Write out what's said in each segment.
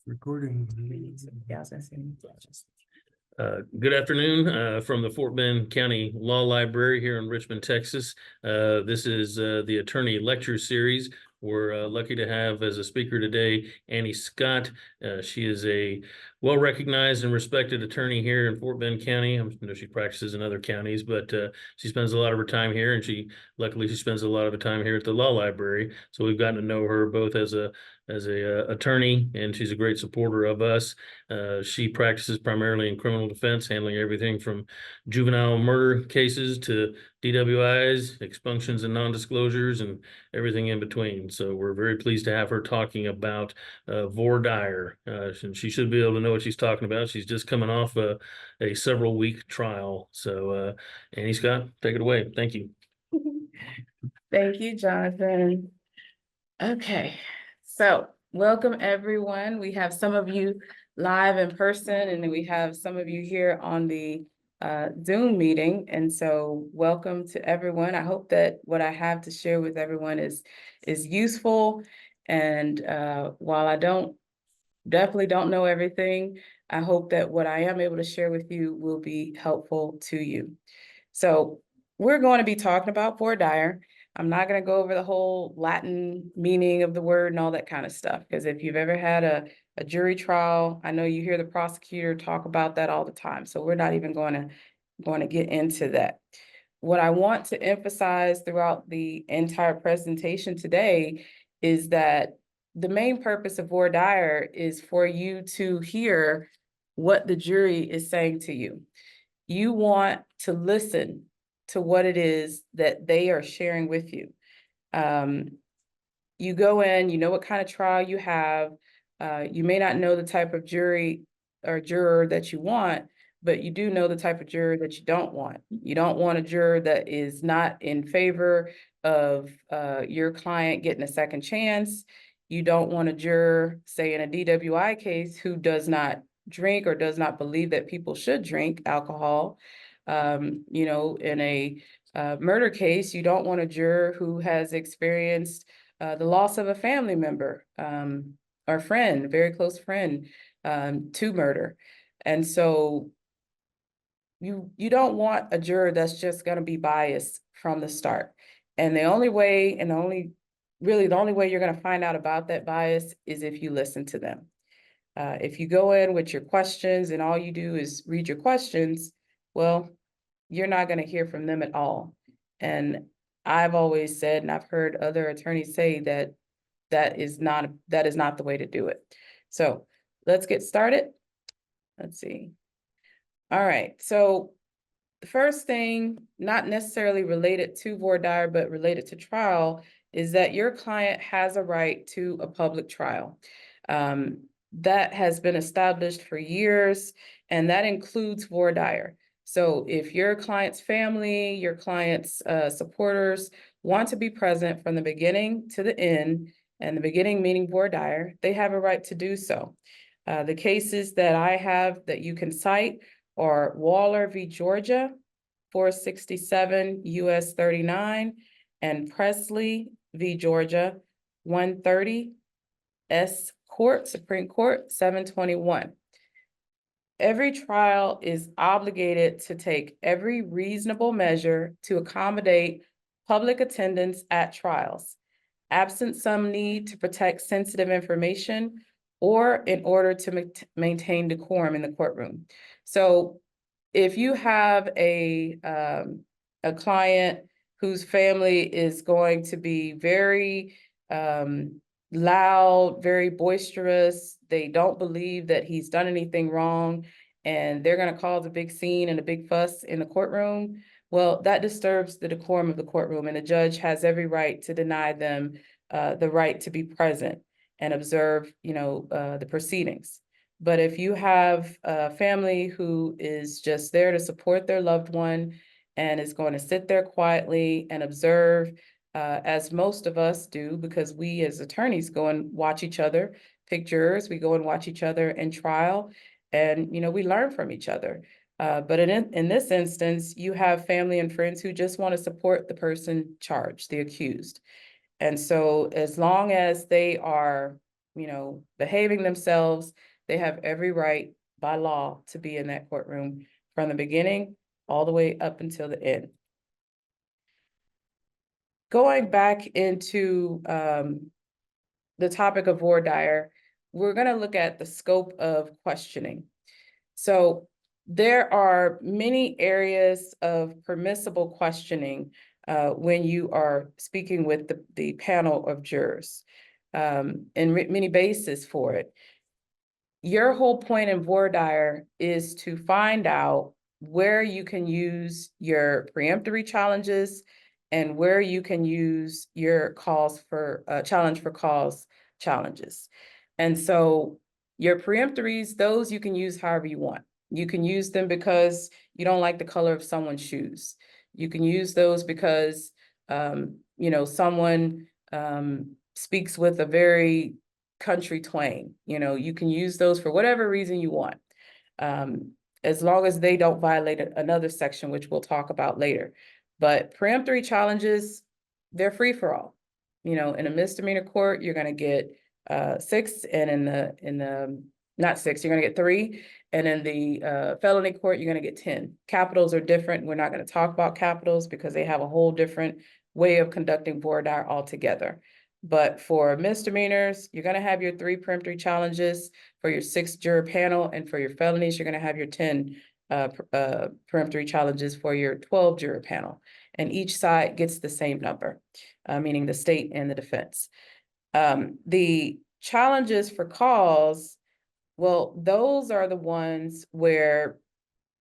Recording. Yeah, I was gonna say. Good afternoon from the Fort Bend County Law Library here in Richmond, Texas. This is the Attorney Lecture Series. We're lucky to have as a speaker today Annie Scott. She is a well-recognized and respected attorney here in Fort Bend County. I know she practices in other counties, but she spends a lot of her time here, and luckily she spends a lot of her time here at the law library. So we've gotten to know her both as a attorney, and she's a great supporter of us. She practices primarily in criminal defense, handling everything from juvenile murder cases to DWIs, expunctions and non-disclosures, and everything in between. So we're very pleased to have her talking about Voir. And she should be able to know what she's talking about. She's just coming off a several-week trial. So Annie Scott, take it away. Thank you. Thank you, Jonathan. Okay, so welcome everyone. We have some of you live in person, and then we have some of you here on the Zoom meeting. And so welcome to everyone. I hope that what I have to share with everyone is useful. And while I definitely don't know everything, I hope that what I am able to share with you will be helpful to you. So we're going to be talking about voir dire. I'm not going to go over the whole Latin meaning of the word and all that kind of stuff, because if you've ever had a jury trial, I know you hear the prosecutor talk about that all the time. So we're not even going to get into that. What I want to emphasize throughout the entire presentation today is that the main purpose of voir dire is for you to hear what the jury is saying to you. You want to listen to what it is that they are sharing with you. You go in, you know what kind of trial you have. You may not know the type of jury or juror that you want, but you do know the type of juror that you don't want. You don't want a juror that is not in favor of your client getting a second chance. You don't want a juror, say in a DWI case, who does not drink or does not believe that people should drink alcohol. You know, in a murder case, you don't want a juror who has experienced the loss of a family member or friend, a very close friend, to murder. And so you don't want a juror that's just going to be biased from the start. And the only way you're going to find out about that bias is if you listen to them. If you go in with your questions and all you do is read your questions, well, you're not going to hear from them at all. And I've always said, and I've heard other attorneys say that is not the way to do it. So let's get started. Let's see. All right. So the first thing, not necessarily related to voir dire, but related to trial, is that your client has a right to a public trial. That has been established for years, and that includes voir dire. So if your client's family, your client's supporters want to be present from the beginning to the end, and the beginning meaning voir dire, they have a right to do so. The cases that I have that you can cite are Waller v. Georgia, 467 U.S. 39, and Presley v. Georgia, 130 S. Court, Supreme Court, 721. Every trial is obligated to take every reasonable measure to accommodate public attendance at trials, absent some need to protect sensitive information or in order to maintain decorum in the courtroom. So if you have a client whose family is going to be very loud, very boisterous, they don't believe that he's done anything wrong, and they're going to cause a big scene and a big fuss in the courtroom, well, that disturbs the decorum of the courtroom, and the judge has every right to deny them the right to be present and observe, the proceedings. But if you have a family who is just there to support their loved one and is going to sit there quietly and observe, as most of us do, because we as attorneys go and watch each other, pick jurors, we go and watch each other in trial, and we learn from each other. But in this instance, you have family and friends who just want to support the person charged, the accused. And so as long as they are behaving themselves, they have every right by law to be in that courtroom from the beginning all the way up until the end. Going back into the topic of voir dire, we're going to look at the scope of questioning. So there are many areas of permissible questioning when you are speaking with the panel of jurors, and many bases for it. Your whole point in voir dire is to find out where you can use your preemptory challenges and where you can use your calls for challenge for cause challenges. And so your preemptories, those you can use however you want. You can use them because you don't like the color of someone's shoes. You can use those because someone speaks with a very country twang. You can use those for whatever reason you want, as long as they don't violate another section, which we'll talk about later. But preemptory challenges, they're free for all. In a misdemeanor court, you're going to get 6, and in the not 6, you're going to get 3, and in the felony court, you're going to get 10. Capitals are different. We're not going to talk about capitals because they have a whole different way of conducting voir dire altogether. But for misdemeanors, you're going to have your 3 preemptory challenges. For your 6-juror panel, and for your felonies, you're going to have your 10 preemptory challenges for your 12-juror panel. And each side gets the same number, meaning the state and the defense. The challenges for cause, well, those are the ones where,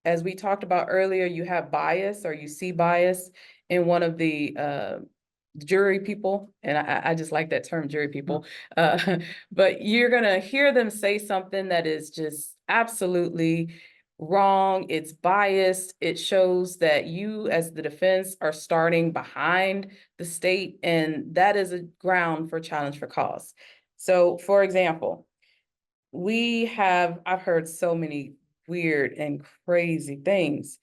as we talked about earlier, you have bias, or you see bias in one of the jury people, and I just like that term, jury people, but you're gonna hear them say something that is just absolutely wrong. It's biased. It shows that you as the defense are starting behind the state, and that is a ground for challenge for cause. So for example, I've heard so many weird and crazy things.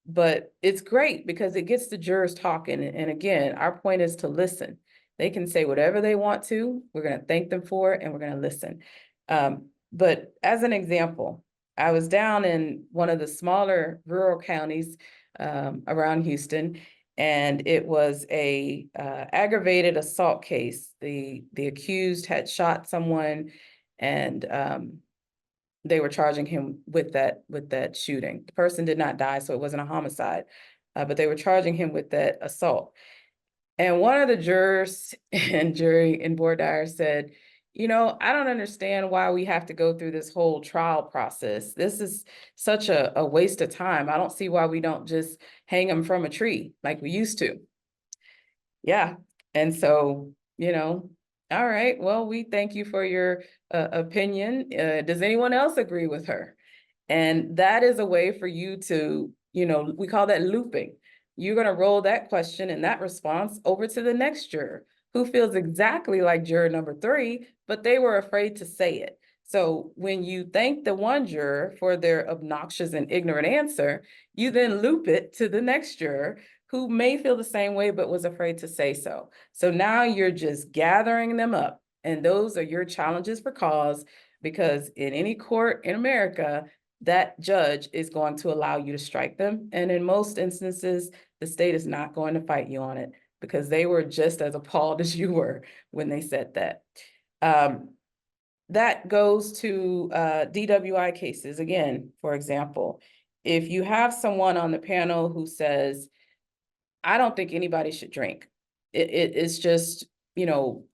But it's great because it gets the jurors talking. And again, our point is to listen. They can say whatever they want to. We're going to thank them for it, and we're going to listen. But as an example, I was down in one of the smaller rural counties around Houston, and it was a aggravated assault case. The accused had shot someone, and they were charging him with that shooting. The person did not die, so it wasn't a homicide, but they were charging him with that assault. And one of the jurors and jury in voir dire said, I don't understand why we have to go through this whole trial process. This is such a waste of time. I don't see why we don't just hang him from a tree like we used to. Yeah. And so, all right, well, we thank you for your opinion. Does anyone else agree with her? And that is a way for you to, we call that looping. You're going to roll that question and that response over to the next juror who feels exactly like juror number 3, but they were afraid to say it. So when you thank the one juror for their obnoxious and ignorant answer, you then loop it to the next juror who may feel the same way, but was afraid to say so. So now you're just gathering them up. And those are your challenges for cause, because in any court in America, that judge is going to allow you to strike them. And in most instances, the state is not going to fight you on it, because they were just as appalled as you were when they said that. That goes to DWI cases. Again, for example, if you have someone on the panel who says, I don't think anybody should drink. It's just,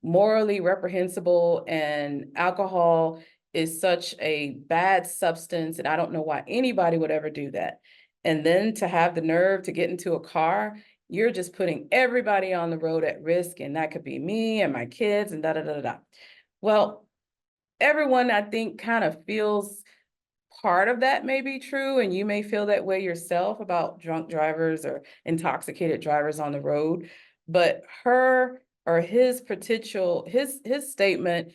morally reprehensible, and alcohol is such a bad substance, and I don't know why anybody would ever do that. And then to have the nerve to get into a car, you're just putting everybody on the road at risk, and that could be me and my kids and da da da da. Well, everyone, I think, kind of feels part of that may be true, and you may feel that way yourself about drunk drivers or intoxicated drivers on the road. But her or his potential, his statement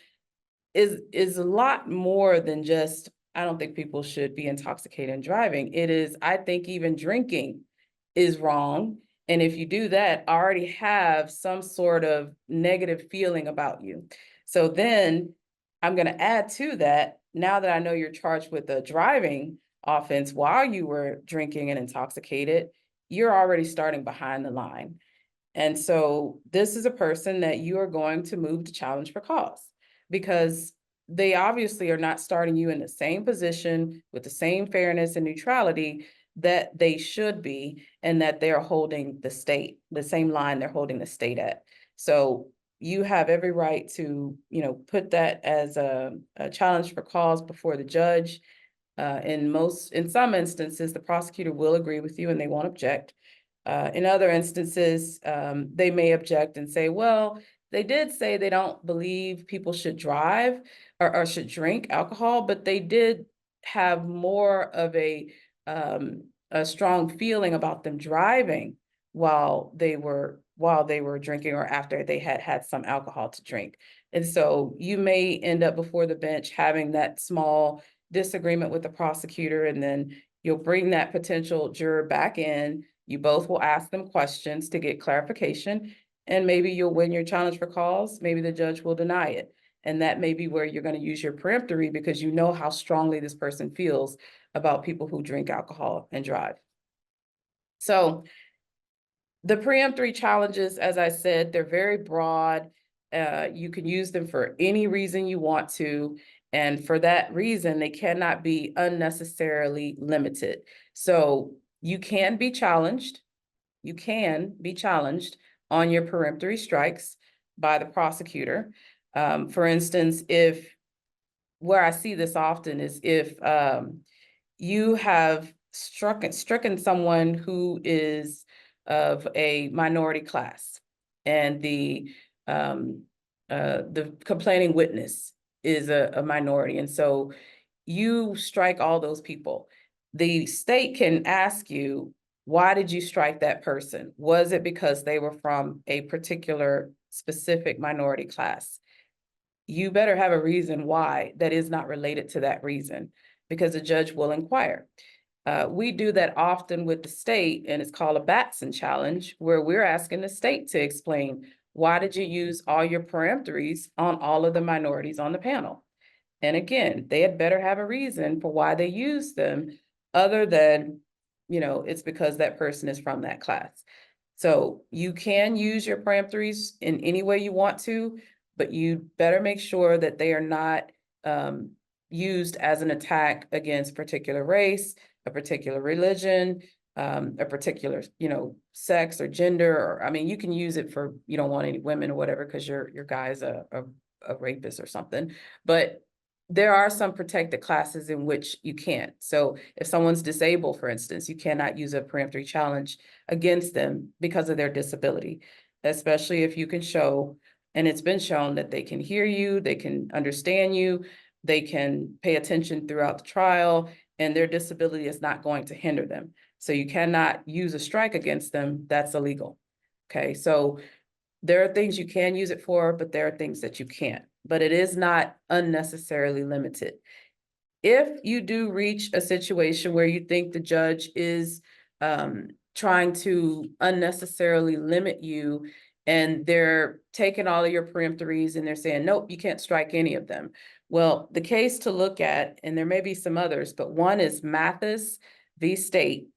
is a lot more than just, I don't think people should be intoxicated and driving. It is, I think even drinking is wrong. And if you do that, I already have some sort of negative feeling about you. So then I'm going to add to that, now that I know you're charged with a driving offense while you were drinking and intoxicated, you're already starting behind the line. And so this is a person that you are going to move to challenge for cause, because they obviously are not starting you in the same position with the same fairness and neutrality that they should be, and that they're holding the state, the same line they're holding the state at. So you have every right to, put that as a challenge for cause before the judge. In some instances, the prosecutor will agree with you and they won't object. In other instances, they may object and say, well, they did say they don't believe people should drive or should drink alcohol, but they did have more of a strong feeling about them driving while they were drinking or after they had had some alcohol to drink. And so you may end up before the bench having that small disagreement with the prosecutor, and then you'll bring that potential juror back in. You both will ask them questions to get clarification, and maybe you'll win your challenge for cause. Maybe the judge will deny it. And that may be where you're going to use your peremptory, because you know how strongly this person feels about people who drink alcohol and drive. So the preemptory challenges, as I said, they're very broad. You can use them for any reason you want to. And for that reason, they cannot be unnecessarily limited. So you can be challenged. You can be challenged on your peremptory strikes by the prosecutor. For instance, where I see this often is if you have stricken someone who is of a minority class, and the complaining witness is a minority, and so you strike all those people. The state can ask you, why did you strike that person? Was it because they were from a particular specific minority class? You better have a reason why that is not related to that reason, because the judge will inquire. We do that often with the state, and it's called a Batson challenge, where we're asking the state to explain, why did you use all your peremptories on all of the minorities on the panel? And again, they had better have a reason for why they used them, other than, it's because that person is from that class. So you can use your peremptories in any way you want to, but you better make sure that they are not used as an attack against particular race, a particular religion, a particular, sex or gender. Or, I mean, you can use it for, you don't want any women or whatever, because your guy is a rapist or something. But there are some protected classes in which you can't. So if someone's disabled, for instance, you cannot use a peremptory challenge against them because of their disability, especially if you can show, and it's been shown, that they can hear you, they can understand you, they can pay attention throughout the trial, and their disability is not going to hinder them. So you cannot use a strike against them. That's illegal. Okay, so there are things you can use it for, but there are things that you can't. But it is not unnecessarily limited. If you do reach a situation where you think the judge is trying to unnecessarily limit you, and they're taking all of your peremptories and they're saying, nope, you can't strike any of them. Well, the case to look at, and there may be some others, but one is Mathis v. State,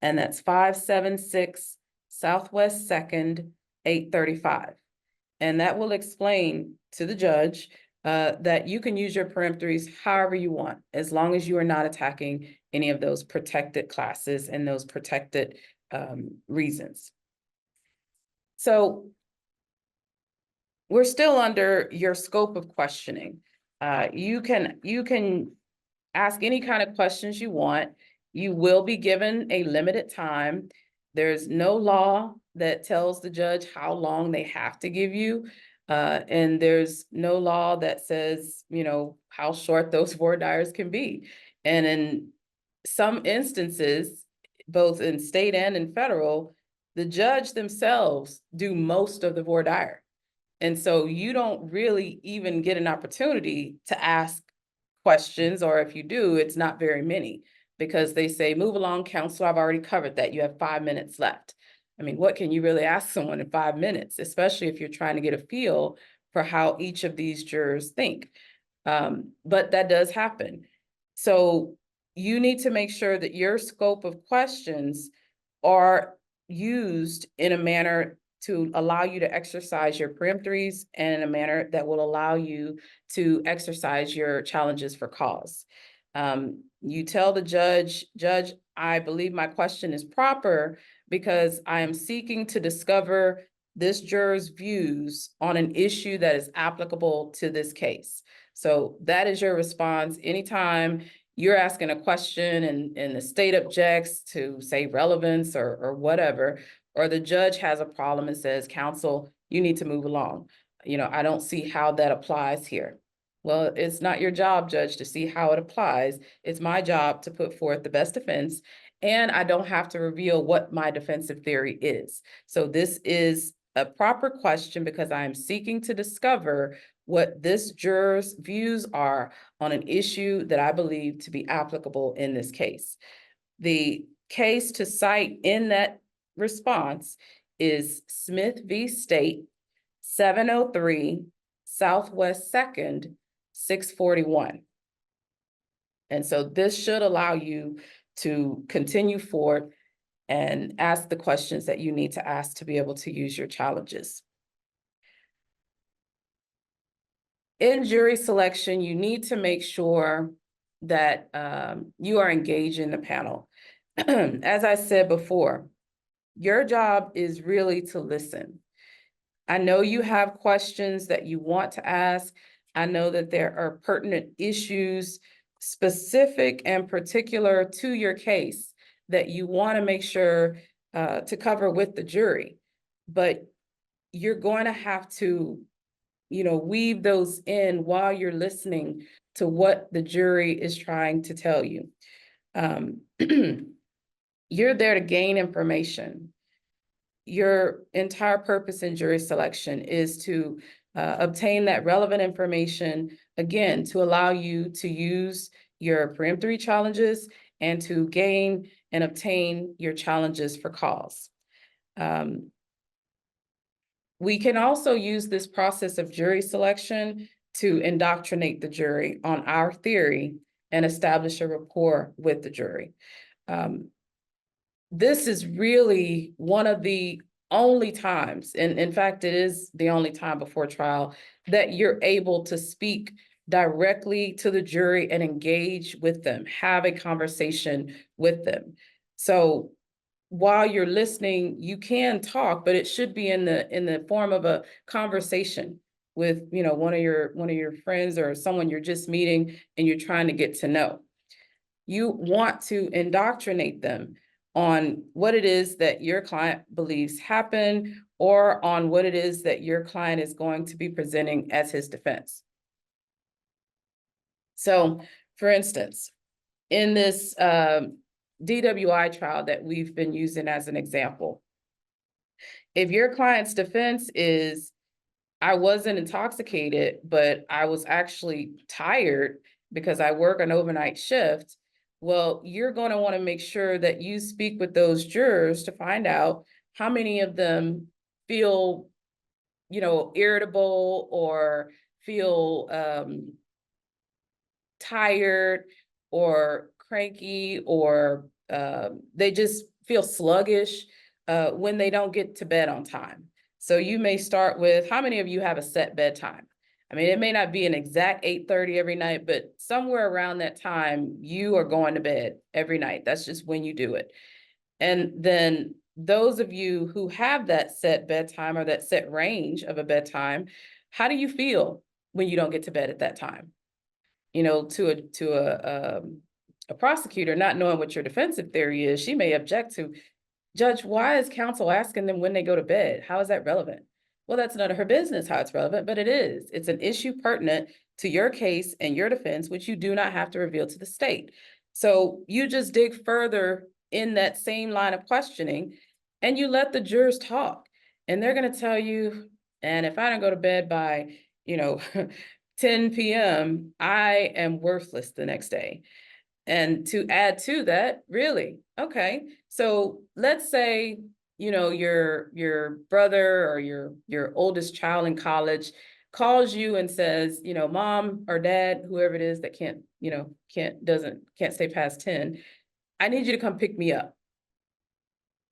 and that's 576 Southwest 2nd, 835. And that will explain to the judge that you can use your peremptories however you want, as long as you are not attacking any of those protected classes and those protected reasons. So we're still under your scope of questioning. You can ask any kind of questions you want. You will be given a limited time. There's no law that tells the judge how long they have to give you. And there's no law that says, how short those voir dires can be. And in some instances, both in state and in federal, the judge themselves do most of the voir dire. And so you don't really even get an opportunity to ask questions, or if you do, it's not very many, because they say, move along, counsel, I've already covered that. You have 5 minutes left. I mean, what can you really ask someone in 5 minutes, especially if you're trying to get a feel for how each of these jurors think. But that does happen. So you need to make sure that your scope of questions are used in a manner to allow you to exercise your peremptories and in a manner that will allow you to exercise your challenges for cause. You tell the judge, Judge, I believe my question is proper because I am seeking to discover this juror's views on an issue that is applicable to this case. So that is your response. Anytime you're asking a question and the state objects to say relevance or whatever, or the judge has a problem and says, counsel, you need to move along. I don't see how that applies here. Well, it's not your job, Judge, to see how it applies. It's my job to put forth the best defense, and I don't have to reveal what my defensive theory is. So this is a proper question because I am seeking to discover what this juror's views are on an issue that I believe to be applicable in this case. The case to cite in that response is Smith v. State, 703 Southwest 2nd, 641. And so this should allow you to continue forward and ask the questions that you need to ask to be able to use your challenges. In jury selection, you need to make sure that you are engaged in the panel. As I said before, your job is really to listen. I know you have questions that you want to ask. I know that there are pertinent issues specific and particular to your case that you want to make sure to cover with the jury, but you're going to have to weave those in while you're listening to what the jury is trying to tell you. You're there to gain information. Your entire purpose in jury selection is to obtain that relevant information, again, to allow you to use your peremptory challenges and to gain and obtain your challenges for cause. We can also use this process of jury selection to indoctrinate the jury on our theory and establish a rapport with the jury. This is really one of the only times, and in fact, it is the only time before trial that you're able to speak directly to the jury and engage with them, have a conversation with them. So while you're listening, you can talk, but it should be in the form of a conversation with one of your friends or someone you're just meeting and you're trying to get to know. You want to indoctrinate them on what it is that your client believes happened or on what it is that your client is going to be presenting as his defense. So, for instance, in this DWI trial that we've been using as an example, if your client's defense is, I wasn't intoxicated, but I was actually tired because I work an overnight shift, well, you're going to want to make sure that you speak with those jurors to find out how many of them feel, irritable or feel tired or cranky or they just feel sluggish when they don't get to bed on time. So you may start with, how many of you have a set bedtime? I mean, it may not be an exact 8:30 every night, but somewhere around that time, you are going to bed every night. That's just when you do it. And then those of you who have that set bedtime or that set range of a bedtime, how do you feel when you don't get to bed at that time? To a prosecutor, not knowing what your defensive theory is, she may object to, Judge, why is counsel asking them when they go to bed? How is that relevant? Well, that's none of her business how it's relevant, but it is. It's an issue pertinent to your case and your defense, which you do not have to reveal to the state. So you just dig further in that same line of questioning and you let the jurors talk. And they're going to tell you, and if I don't go to bed by, 10 p.m., I am worthless the next day. And to add to that, really, okay, so let's say, your brother or your oldest child in college calls you and says, mom or dad, whoever it is that can't stay past 10, I need you to come pick me up.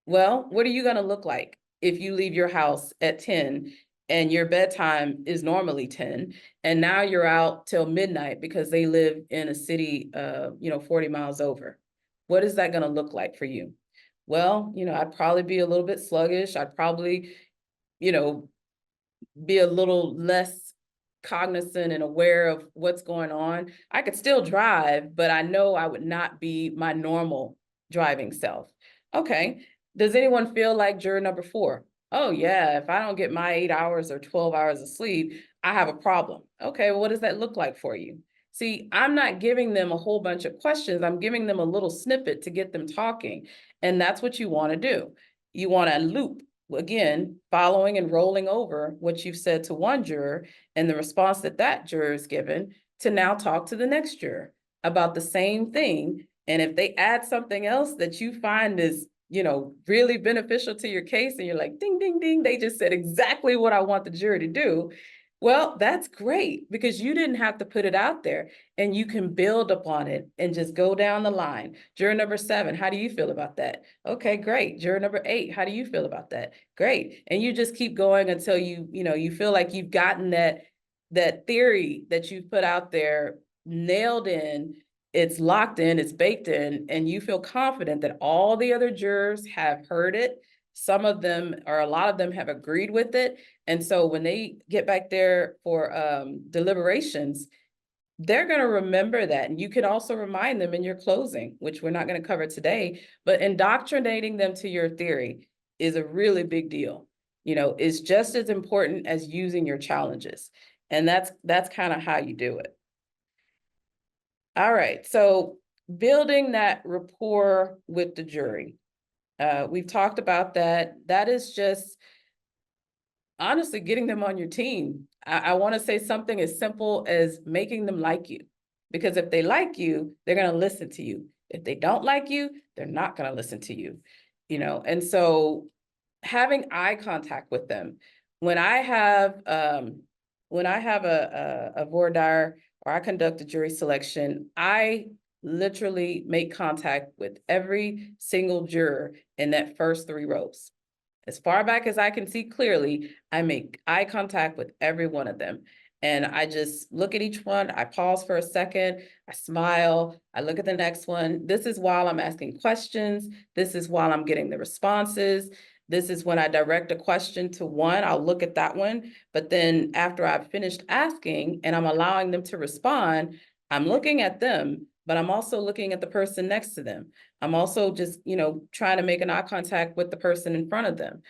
Well, what are you going to look like if you leave your house at 10 and your bedtime is normally 10 and now you're out till midnight because they live in a city 40 miles over? What is that going to look like for you? Well, I'd probably be a little bit sluggish. I'd probably, be a little less cognizant and aware of what's going on. I could still drive, but I know I would not be my normal driving self. Okay. Does anyone feel like juror number 4? Oh yeah, if I don't get my 8 hours or 12 hours of sleep, I have a problem. Okay, well, what does that look like for you? See, I'm not giving them a whole bunch of questions. I'm giving them a little snippet to get them talking. And that's what you want to do. You want to loop, again, following and rolling over what you've said to one juror and the response that that juror is given to now talk to the next juror about the same thing. And if they add something else that you find is, really beneficial to your case, and you're like, ding, ding, ding, they just said exactly what I want the jury to do. Well, that's great because you didn't have to put it out there, and you can build upon it and just go down the line. Juror number 7, how do you feel about that? Okay, great. Juror number 8, how do you feel about that? Great. And you just keep going until you feel like you've gotten that theory that you've put out there nailed in. It's locked in, it's baked in, and you feel confident that all the other jurors have heard it. Some of them, or a lot of them, have agreed with it. And so when they get back there for deliberations, they're going to remember that. And you can also remind them in your closing, which we're not going to cover today, but indoctrinating them to your theory is a really big deal. It's just as important as using your challenges. And that's kind of how you do it. All right, so building that rapport with the jury. We've talked about that. That is just honestly getting them on your team. I want to say something as simple as making them like you. Because if they like you, they're going to listen to you. If they don't like you, they're not going to listen to you. And so having eye contact with them. When I have a voir dire or I conduct a jury selection, I literally make contact with every single juror in that first 3 rows. As far back as I can see clearly, I make eye contact with every one of them. And I just look at each one, I pause for a second, I smile, I look at the next one. This is while I'm asking questions. This is while I'm getting the responses. This is when I direct a question to one, I'll look at that one. But then after I've finished asking and I'm allowing them to respond, I'm looking at them, but I'm also looking at the person next to them. I'm also just, trying to make an eye contact with the person in front of them.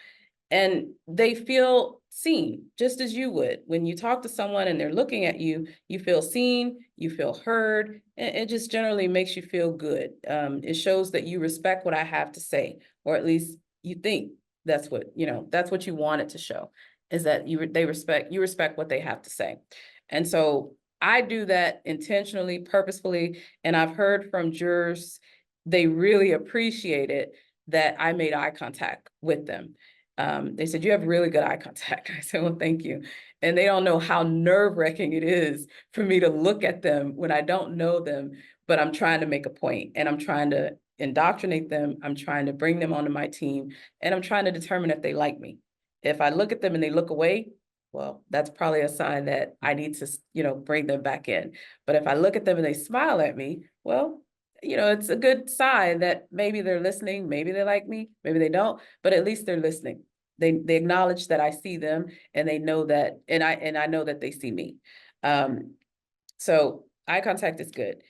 And they feel seen, just as you would. When you talk to someone and they're looking at you, you feel seen, you feel heard, and it just generally makes you feel good. It shows that you respect what I have to say, or at least you think that's what you want it to show, is that you respect what they have to say. And so I do that intentionally, purposefully, and I've heard from jurors, they really appreciate it that I made eye contact with them. They said, you have really good eye contact. I said, well, thank you. And they don't know how nerve-wracking it is for me to look at them when I don't know them, but I'm trying to make a point and I'm trying to indoctrinate them. I'm trying to bring them onto my team, and I'm trying to determine if they like me. If I look at them and they look away, well, that's probably a sign that I need to, bring them back in. But if I look at them and they smile at me, well, it's a good sign that maybe they're listening, maybe they like me, maybe they don't, but at least they're listening. They acknowledge that I see them, and they know that, and I know that they see me. So eye contact is good.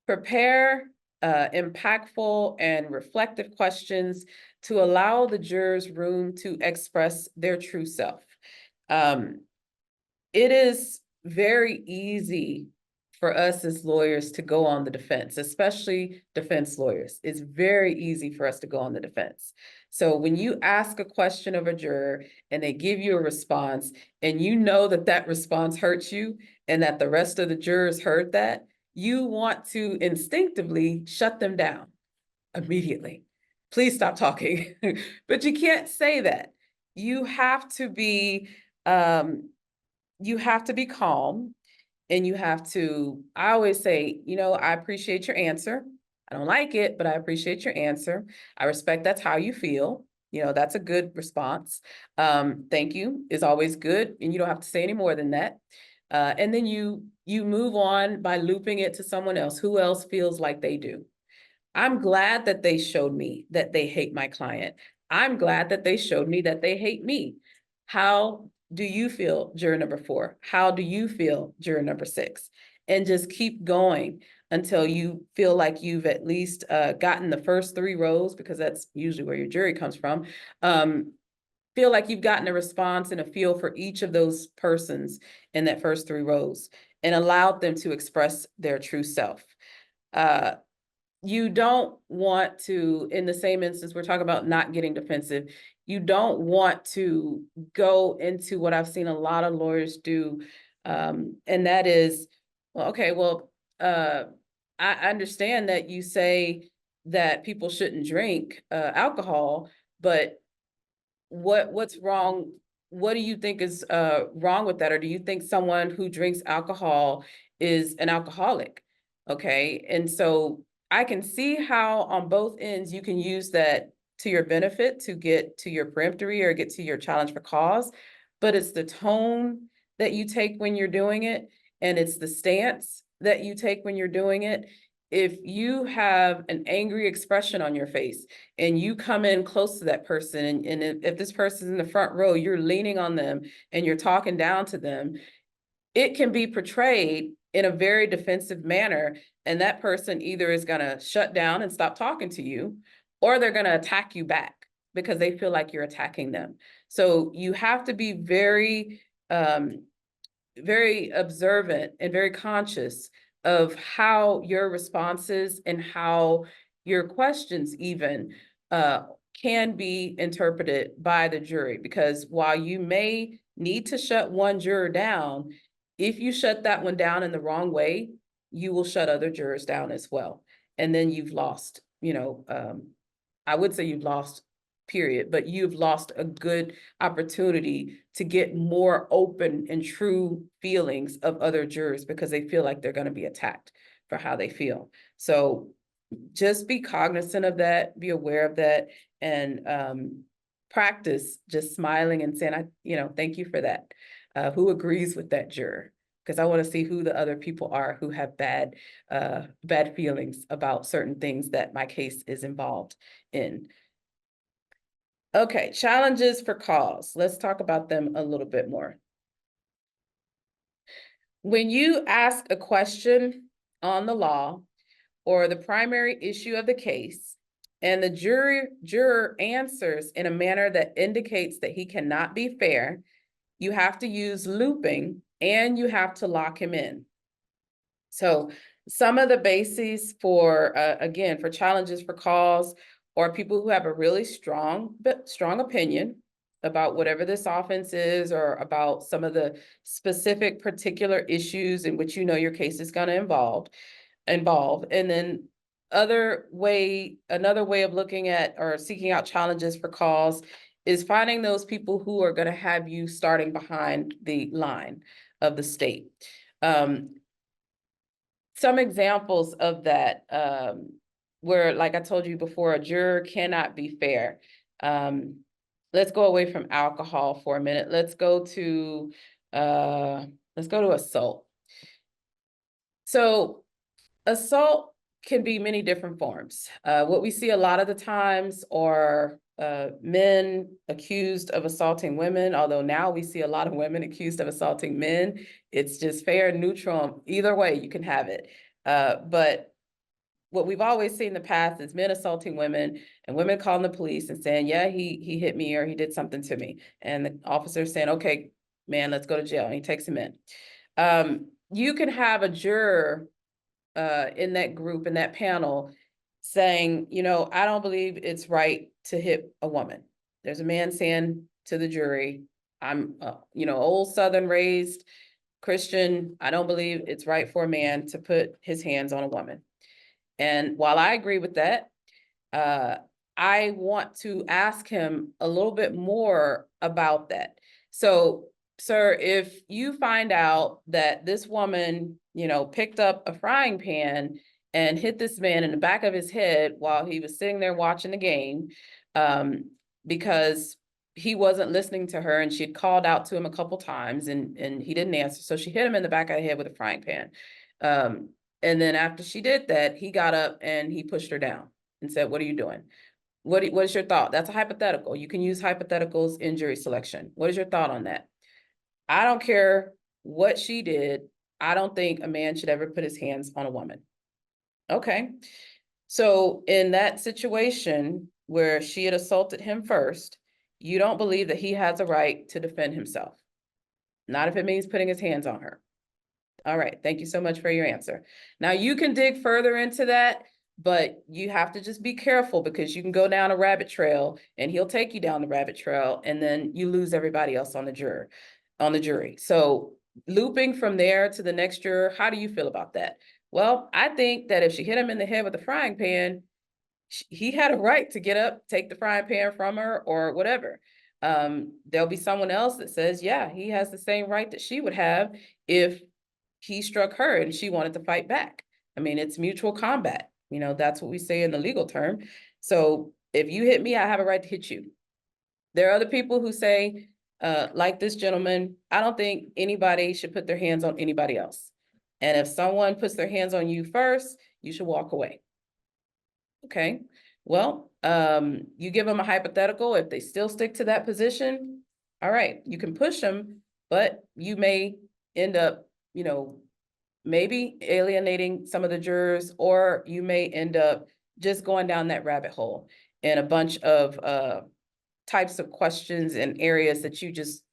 Prepare impactful and reflective questions to allow the jurors room to express their true self. It is very easy for us as lawyers to go on the defense, especially defense lawyers. It's very easy for us to go on the defense. So when you ask a question of a juror and they give you a response, and you know that that response hurts you and that the rest of the jurors heard that, you want to instinctively shut them down immediately. Please stop talking. But you can't say that. You have to be you have to be calm, and you have to, I always say, I appreciate your answer. I don't like it, but I appreciate your answer. I respect that's how you feel. That's a good response. Thank you is always good, and you don't have to say any more than that. And then you move on by looping it to someone else. Who else feels like they do? I'm glad that they showed me that they hate my client. I'm glad that they showed me that they hate me. How do you feel, juror number 4? How do you feel, juror number 6? And just keep going until you feel like you've at least gotten the first 3 rows, because that's usually where your jury comes from. Feel like you've gotten a response and a feel for each of those persons in that first 3 rows, and allowed them to express their true self. You don't want to, in the same instance, we're talking about not getting defensive. You don't want to go into what I've seen a lot of lawyers do. And that is, well, okay, well, I understand that you say that people shouldn't drink alcohol, but what's wrong? What do you think is wrong with that? Or do you think someone who drinks alcohol is an alcoholic? Okay, and so I can see how on both ends you can use that to your benefit to get to your peremptory or get to your challenge for cause, but it's the tone that you take when you're doing it, and it's the stance that you take when you're doing it. If you have an angry expression on your face and you come in close to that person, and if this person's in the front row, you're leaning on them and you're talking down to them, it can be portrayed in a very defensive manner, and that person either is going to shut down and stop talking to you, or they're going to attack you back because they feel like you're attacking them. So you have to be very very observant and very conscious of how your responses and how your questions even can be interpreted by the jury. Because while you may need to shut one juror down, if you shut that one down in the wrong way, you will shut other jurors down as well. And then you've lost, I would say you've lost, period, but you've lost a good opportunity to get more open and true feelings of other jurors, because they feel like they're going to be attacked for how they feel. So just be cognizant of that, be aware of that, and practice just smiling and saying, thank you for that. Who agrees with that juror? Because I want to see who the other people are who have bad feelings about certain things that my case is involved in. Okay, challenges for cause. Let's talk about them a little bit more. When you ask a question on the law or the primary issue of the case, and the juror answers in a manner that indicates that he cannot be fair, you have to use looping, and you have to lock him in. So some of the bases for, again, for challenges for cause, or people who have a really strong opinion about whatever this offense is, or about some of the specific particular issues in which your case is going to involve. And then another way of looking at or seeking out challenges for cause is finding those people who are going to have you starting behind the line of the state. Some examples of that, where, like I told you before, a juror cannot be fair. Let's go away from alcohol for a minute. Let's go to assault. So assault can be many different forms. What we see a lot of the times are men accused of assaulting women, although now we see a lot of women accused of assaulting men. It's just fair and neutral. Either way, you can have it. But what we've always seen in the past is men assaulting women, and women calling the police and saying, yeah, he hit me, or he did something to me. And the officer saying, okay, man, let's go to jail. And he takes him in. You can have a juror in that group, in that panel, saying, I don't believe it's right to hit a woman. There's a man saying to the jury, I'm, old Southern raised Christian. I don't believe it's right for a man to put his hands on a woman. And while I agree with that, I want to ask him a little bit more about that. So sir, if you find out that this woman, picked up a frying pan and hit this man in the back of his head while he was sitting there watching the game, because he wasn't listening to her and she had called out to him a couple times and he didn't answer. So she hit him in the back of the head with a frying pan. And then after she did that, he got up and he pushed her down and said, "What are you doing?" What is your thought? That's a hypothetical. You can use hypotheticals in jury selection. What is your thought on that? I don't care what she did. I don't think a man should ever put his hands on a woman. Okay. So in that situation where she had assaulted him first, you don't believe that he has a right to defend himself. Not if it means putting his hands on her. All right. Thank you so much for your answer. Now you can dig further into that, but you have to just be careful because you can go down a rabbit trail and he'll take you down the rabbit trail and then you lose everybody else on the jury. So looping from there to the next juror, how do you feel about that? Well, I think that if she hit him in the head with a frying pan, he had a right to get up, take the frying pan from her or whatever. There'll be someone else that says, yeah, he has the same right that she would have if he struck her and she wanted to fight back. I mean, it's mutual combat. That's what we say in the legal term. So if you hit me, I have a right to hit you. There are other people who say, like this gentleman, I don't think anybody should put their hands on anybody else. And if someone puts their hands on you first, you should walk away. Okay, well, you give them a hypothetical. If they still stick to that position, all right, you can push them, but you may end up, maybe alienating some of the jurors, or you may end up just going down that rabbit hole and a bunch of types of questions and areas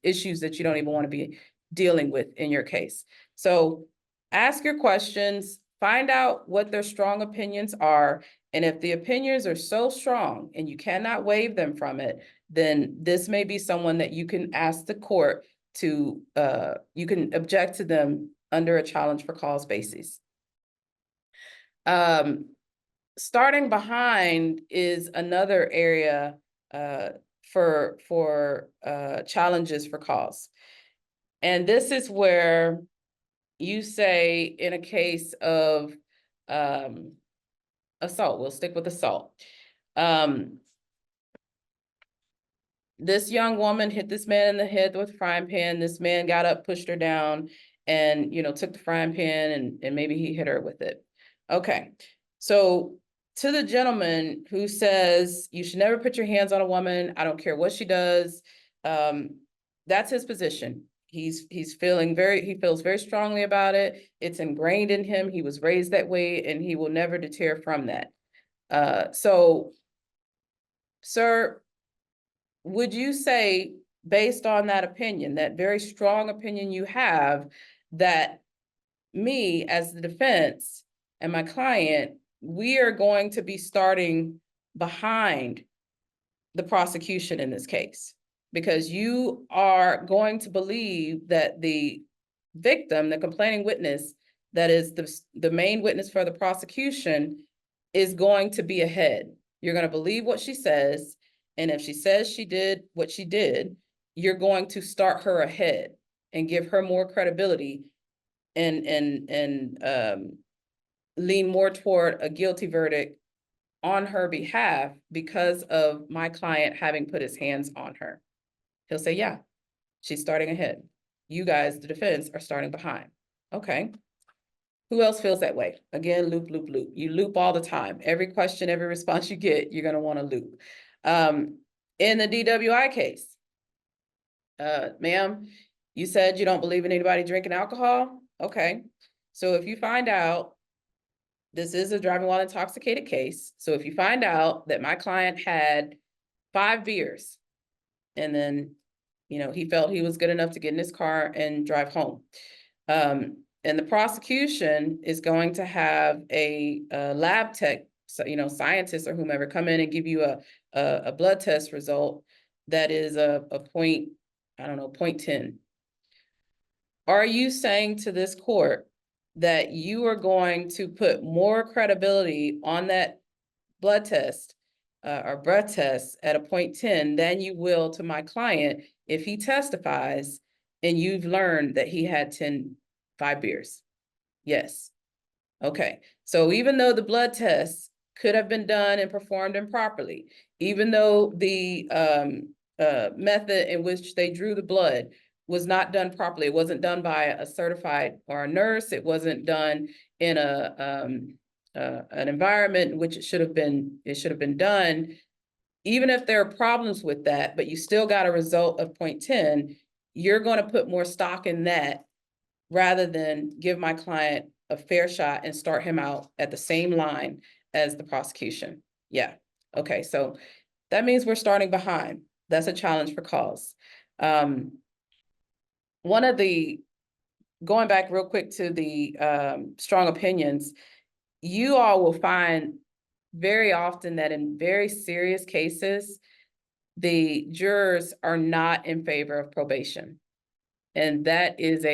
issues that you don't even want to be dealing with in your case. So ask your questions, find out what their strong opinions are. And if the opinions are so strong and you cannot waive them from it, then this may be someone that you can ask the court to, you can object to them under a challenge for cause basis. Starting behind is another area for challenges for cause. And this is where you say in a case of assault, we'll stick with assault. This young woman hit this man in the head with a frying pan. This man got up, pushed her down, and took the frying pan and maybe he hit her with it. Okay, so to the gentleman who says you should never put your hands on a woman, I don't care what she does, that's his position. He feels very strongly about it. It's ingrained in him. He was raised that way and he will never deter from that. So, sir, would you say, based on that opinion, that very strong opinion you have, that me as the defense and my client, we are going to be starting behind the prosecution in this case? Because you are going to believe that the victim, the complaining witness, that is the main witness for the prosecution, is going to be ahead. You're going to believe what she says. And if she says she did what she did, you're going to start her ahead and give her more credibility and lean more toward a guilty verdict on her behalf because of my client having put his hands on her. He'll say, yeah, she's starting ahead. You guys, the defense, are starting behind. Okay. Who else feels that way? Again, loop, loop, loop. You loop all the time. Every question, every response you get, you're going to want to loop. In the DWI case, ma'am, you said you don't believe in anybody drinking alcohol. Okay. So if you find out, this is a driving while intoxicated case. So if you find out that my client had 5 beers and then, he felt he was good enough to get in his car and drive home. And the prosecution is going to have a lab tech, scientist or whomever come in and give you a blood test result that is a point, I don't know, 0.10. Are you saying to this court that you are going to put more credibility on that blood test or breath test at a 0.10 than you will to my client if he testifies and you've learned that he had 5 beers? Yes. Okay, so even though the blood tests could have been done and performed improperly, even though the method in which they drew the blood was not done properly, it wasn't done by a certified or a nurse, it wasn't done in an environment in which it should have been done. Even if there are problems with that, but you still got a result of 0.10, you're going to put more stock in that rather than give my client a fair shot and start him out at the same line as the prosecution. Yeah. Okay. So that means we're starting behind. That's a challenge for cause. Going back real quick to the strong opinions, you all will find very often that in very serious cases, the jurors are not in favor of probation. And that is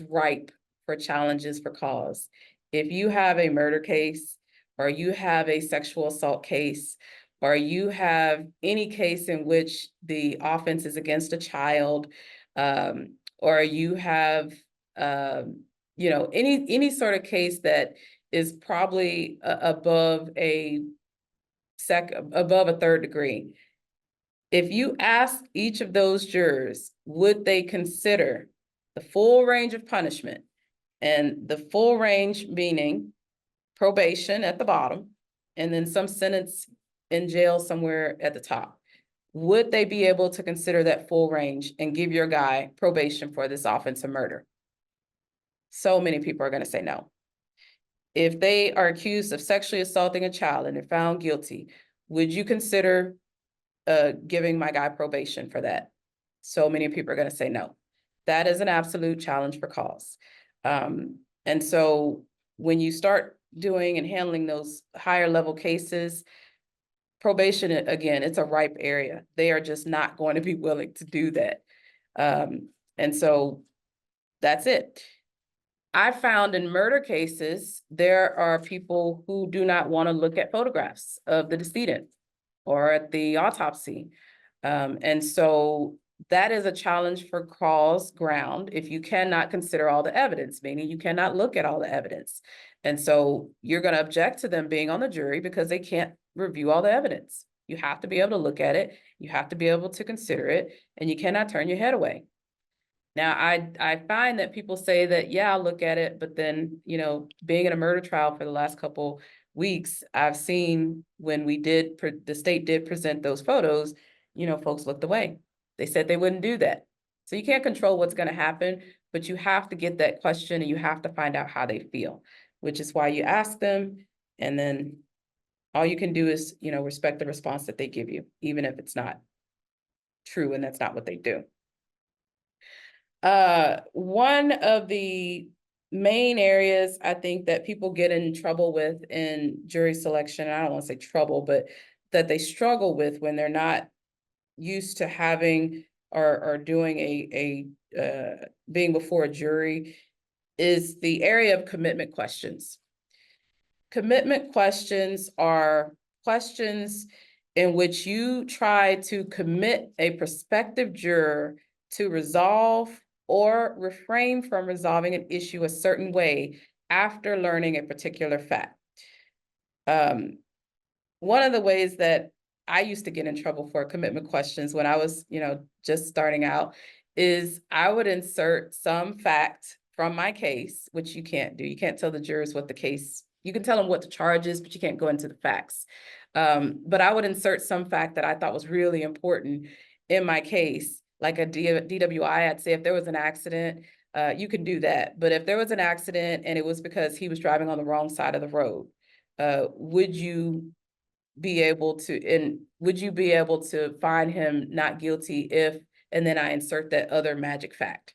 ripe for challenges for cause. If you have a murder case, or you have a sexual assault case, or you have any case in which the offense is against a child, or you have, any sort of case that is probably above a third degree. If you ask each of those jurors, would they consider the full range of punishment, and the full range meaning probation at the bottom, and then some sentence in jail somewhere at the top, would they be able to consider that full range and give your guy probation for this offense of murder? So many people are going to say no. If they are accused of sexually assaulting a child and they're found guilty, would you consider giving my guy probation for that? So many people are going to say no. That is an absolute challenge for cause. And so when you start doing and handling those higher level cases, probation, again, it's a ripe area. They are just not going to be willing to do that. And so that's it. I found in murder cases, there are people who do not want to look at photographs of the decedent or at the autopsy. And so that is a challenge for cause ground if you cannot consider all the evidence, meaning you cannot look at all the evidence. And so you're going to object to them being on the jury because they can't review all the evidence. You have to be able to look at it. You have to be able to consider it, and you cannot turn your head away. Now, I find that people say that, yeah, I'll look at it, but then, being in a murder trial for the last couple weeks, I've seen when the state did present those photos, folks looked away. They said they wouldn't do that. So you can't control what's going to happen, but you have to get that question and you have to find out how they feel, which is why you ask them. And then all you can do is, respect the response that they give you, even if it's not true and that's not what they do. One of the main areas I think that people get in trouble with in jury selection, I don't want to say trouble, but that they struggle with when they're not used to having or doing being before a jury, is the area of commitment questions. Commitment questions are questions in which you try to commit a prospective juror to resolve or refrain from resolving an issue a certain way after learning a particular fact. One of the ways that I used to get in trouble for commitment questions when I was, just starting out, is I would insert some fact from my case, which you can't do. You can't tell the jurors what the case, you can tell them what the charge is, but you can't go into the facts. But I would insert some fact that I thought was really important in my case, like a DWI. I'd say if there was an accident, you can do that. But if there was an accident and it was because he was driving on the wrong side of the road, would you be able to find him not guilty if, and then I insert that other magic fact?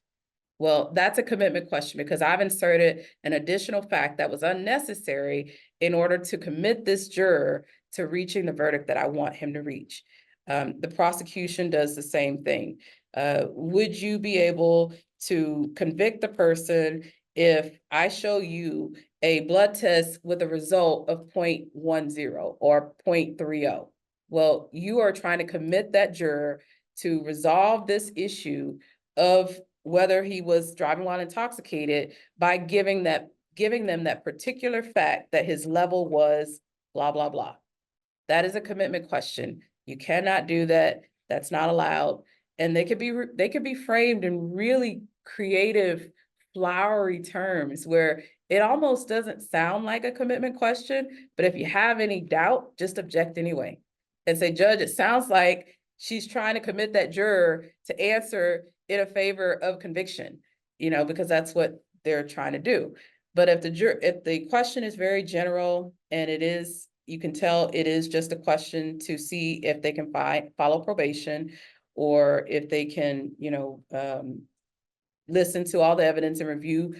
Well, that's a commitment question because I've inserted an additional fact that was unnecessary in order to commit this juror to reaching the verdict that I want him to reach. The prosecution does the same thing. Would you be able to convict the person if I show you a blood test with a result of 0.10 or 0.30? Well, you are trying to commit that juror to resolve this issue of whether he was driving while intoxicated by giving them that particular fact that his level was blah, blah, blah. That is a commitment question. You cannot do that. That's not allowed. And they could be framed in really creative, flowery terms where it almost doesn't sound like a commitment question, but if you have any doubt, just object anyway. And say, Judge, it sounds like she's trying to commit that juror to answer in a favor of conviction, because that's what they're trying to do. But if the question is very general and you can tell it is just a question to see if they can follow probation, or if they can, listen to all the evidence and review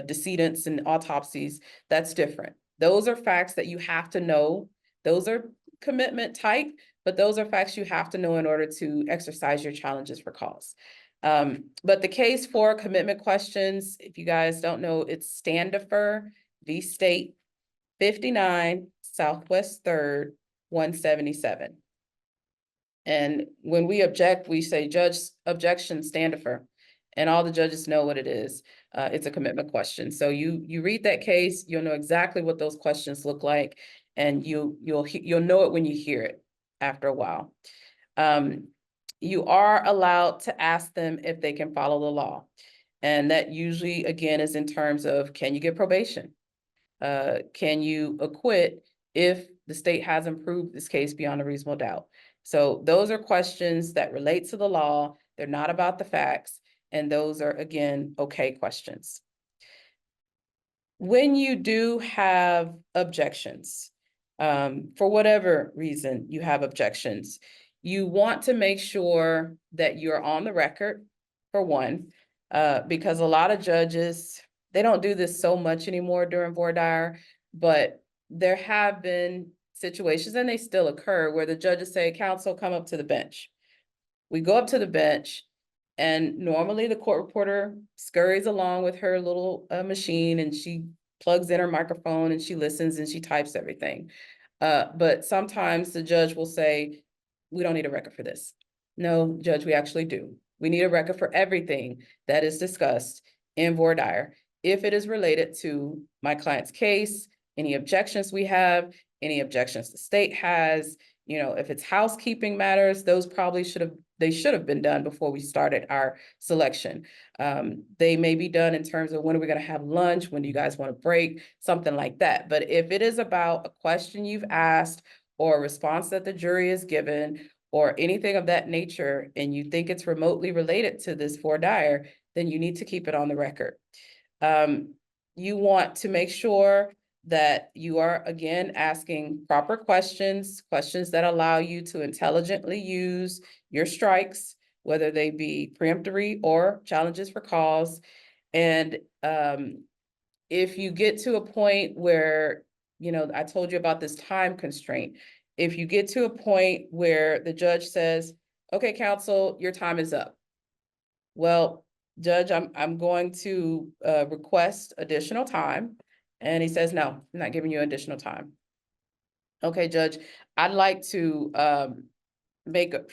decedents and autopsies, that's different. Those are facts that you have to know. Those are commitment type, but those are facts you have to know in order to exercise your challenges for cause. But the case for commitment questions, if you guys don't know, it's Standifer v. State, 59 Southwest 3rd, 177. And when we object, we say, Judge, objection, Standifer. And all the judges know what it is. It's a commitment question. So you read that case, you'll know exactly what those questions look like, and you'll know it when you hear it after a while. You are allowed to ask them if they can follow the law. And that usually, again, is in terms of, can you get probation? Can you acquit if the state hasn't proved this case beyond a reasonable doubt? So those are questions that relate to the law. They're not about the facts. And those are, again, okay questions. When you do have objections, for whatever reason you have objections, you want to make sure that you're on the record, for one, because a lot of judges, they don't do this so much anymore during voir dire, but there have been situations, and they still occur, where the judges say, counsel, come up to the bench. We go up to the bench, and normally the court reporter scurries along with her little machine, and she plugs in her microphone and she listens and she types everything. But sometimes the judge will say, we don't need a record for this. No, Judge, we actually do. We need a record for everything that is discussed in voir dire, if it is related to my client's case, any objections we have, any objections the state has, if it's housekeeping matters, those probably should have been done before we started our selection. They may be done in terms of, when are we going to have lunch? When do you guys want to break? Something like that. But if it is about a question you've asked, or a response that the jury has given, or anything of that nature, and you think it's remotely related to this voir dire, then you need to keep it on the record. You want to make sure that you are, again, asking proper questions that allow you to intelligently use your strikes, whether they be preemptory or challenges for cause. And if you get to a point where, I told you about this time constraint, if you get to a point where the judge says, okay, counsel, your time is up. Well, Judge, I'm going to request additional time. And he says, no, I'm not giving you additional time. Okay, Judge, I'd like to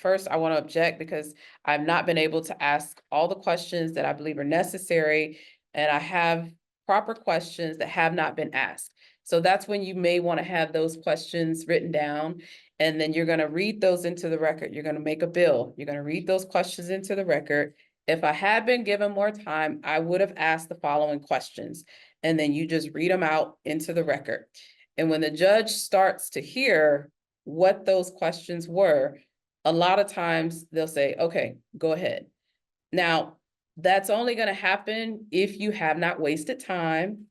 first, I want to object because I've not been able to ask all the questions that I believe are necessary, and I have proper questions that have not been asked. So that's when you may want to have those questions written down, and then you're going to read those into the record. You're going to make a bill. You're going to read those questions into the record. If I had been given more time, I would have asked the following questions, and then you just read them out into the record. And when the judge starts to hear what those questions were, a lot of times they'll say, okay, go ahead. Now, that's only going to happen if you have not wasted time,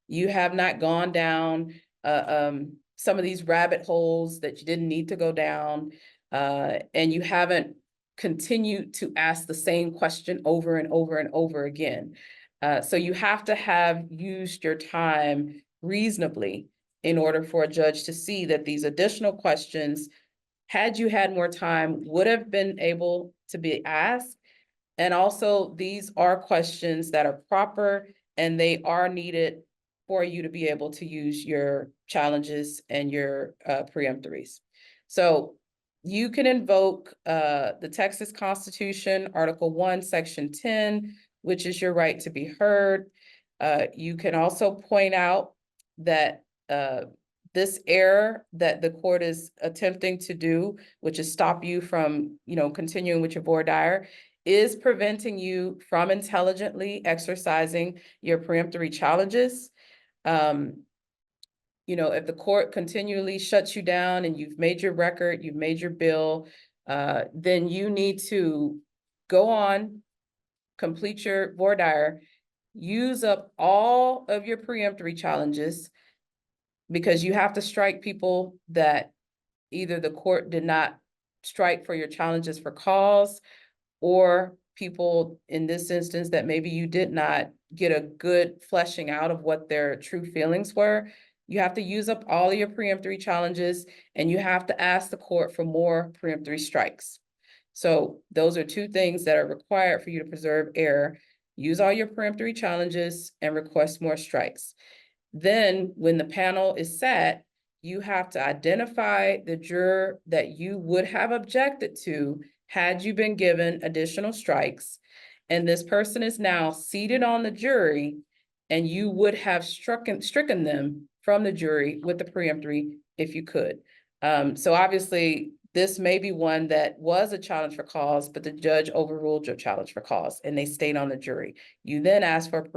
you have not gone down some of these rabbit holes that you didn't need to go down, and you haven't continued to ask the same question over and over and over again. So you have to have used your time reasonably in order for a judge to see that these additional questions, had you had more time, would have been able to be asked. And also, these are questions that are proper and they are needed for you to be able to use your challenges and your preemptories. So you can invoke the Texas Constitution, Article 1, Section 10, which is your right to be heard. You can also point out that this error that the court is attempting to do, which is stop you from, continuing with your voir dire, is preventing you from intelligently exercising your preemptory challenges. If the court continually shuts you down and you've made your record, you've made your bill, then you need to go on, complete your voir dire, use up all of your preemptory challenges, because you have to strike people that either the court did not strike for your challenges for cause, or people in this instance that maybe you did not get a good fleshing out of what their true feelings were. You have to use up all of your preemptory challenges, and you have to ask the court for more preemptory strikes. So those are two things that are required for you to preserve error. Use all your preemptory challenges and request more strikes. Then when the panel is set, you have to identify the juror that you would have objected to had you been given additional strikes. And this person is now seated on the jury, and you would have stricken them from the jury with the preemptory if you could. So obviously, this may be one that was a challenge for cause, but the judge overruled your challenge for cause and they stayed on the jury. You then asked for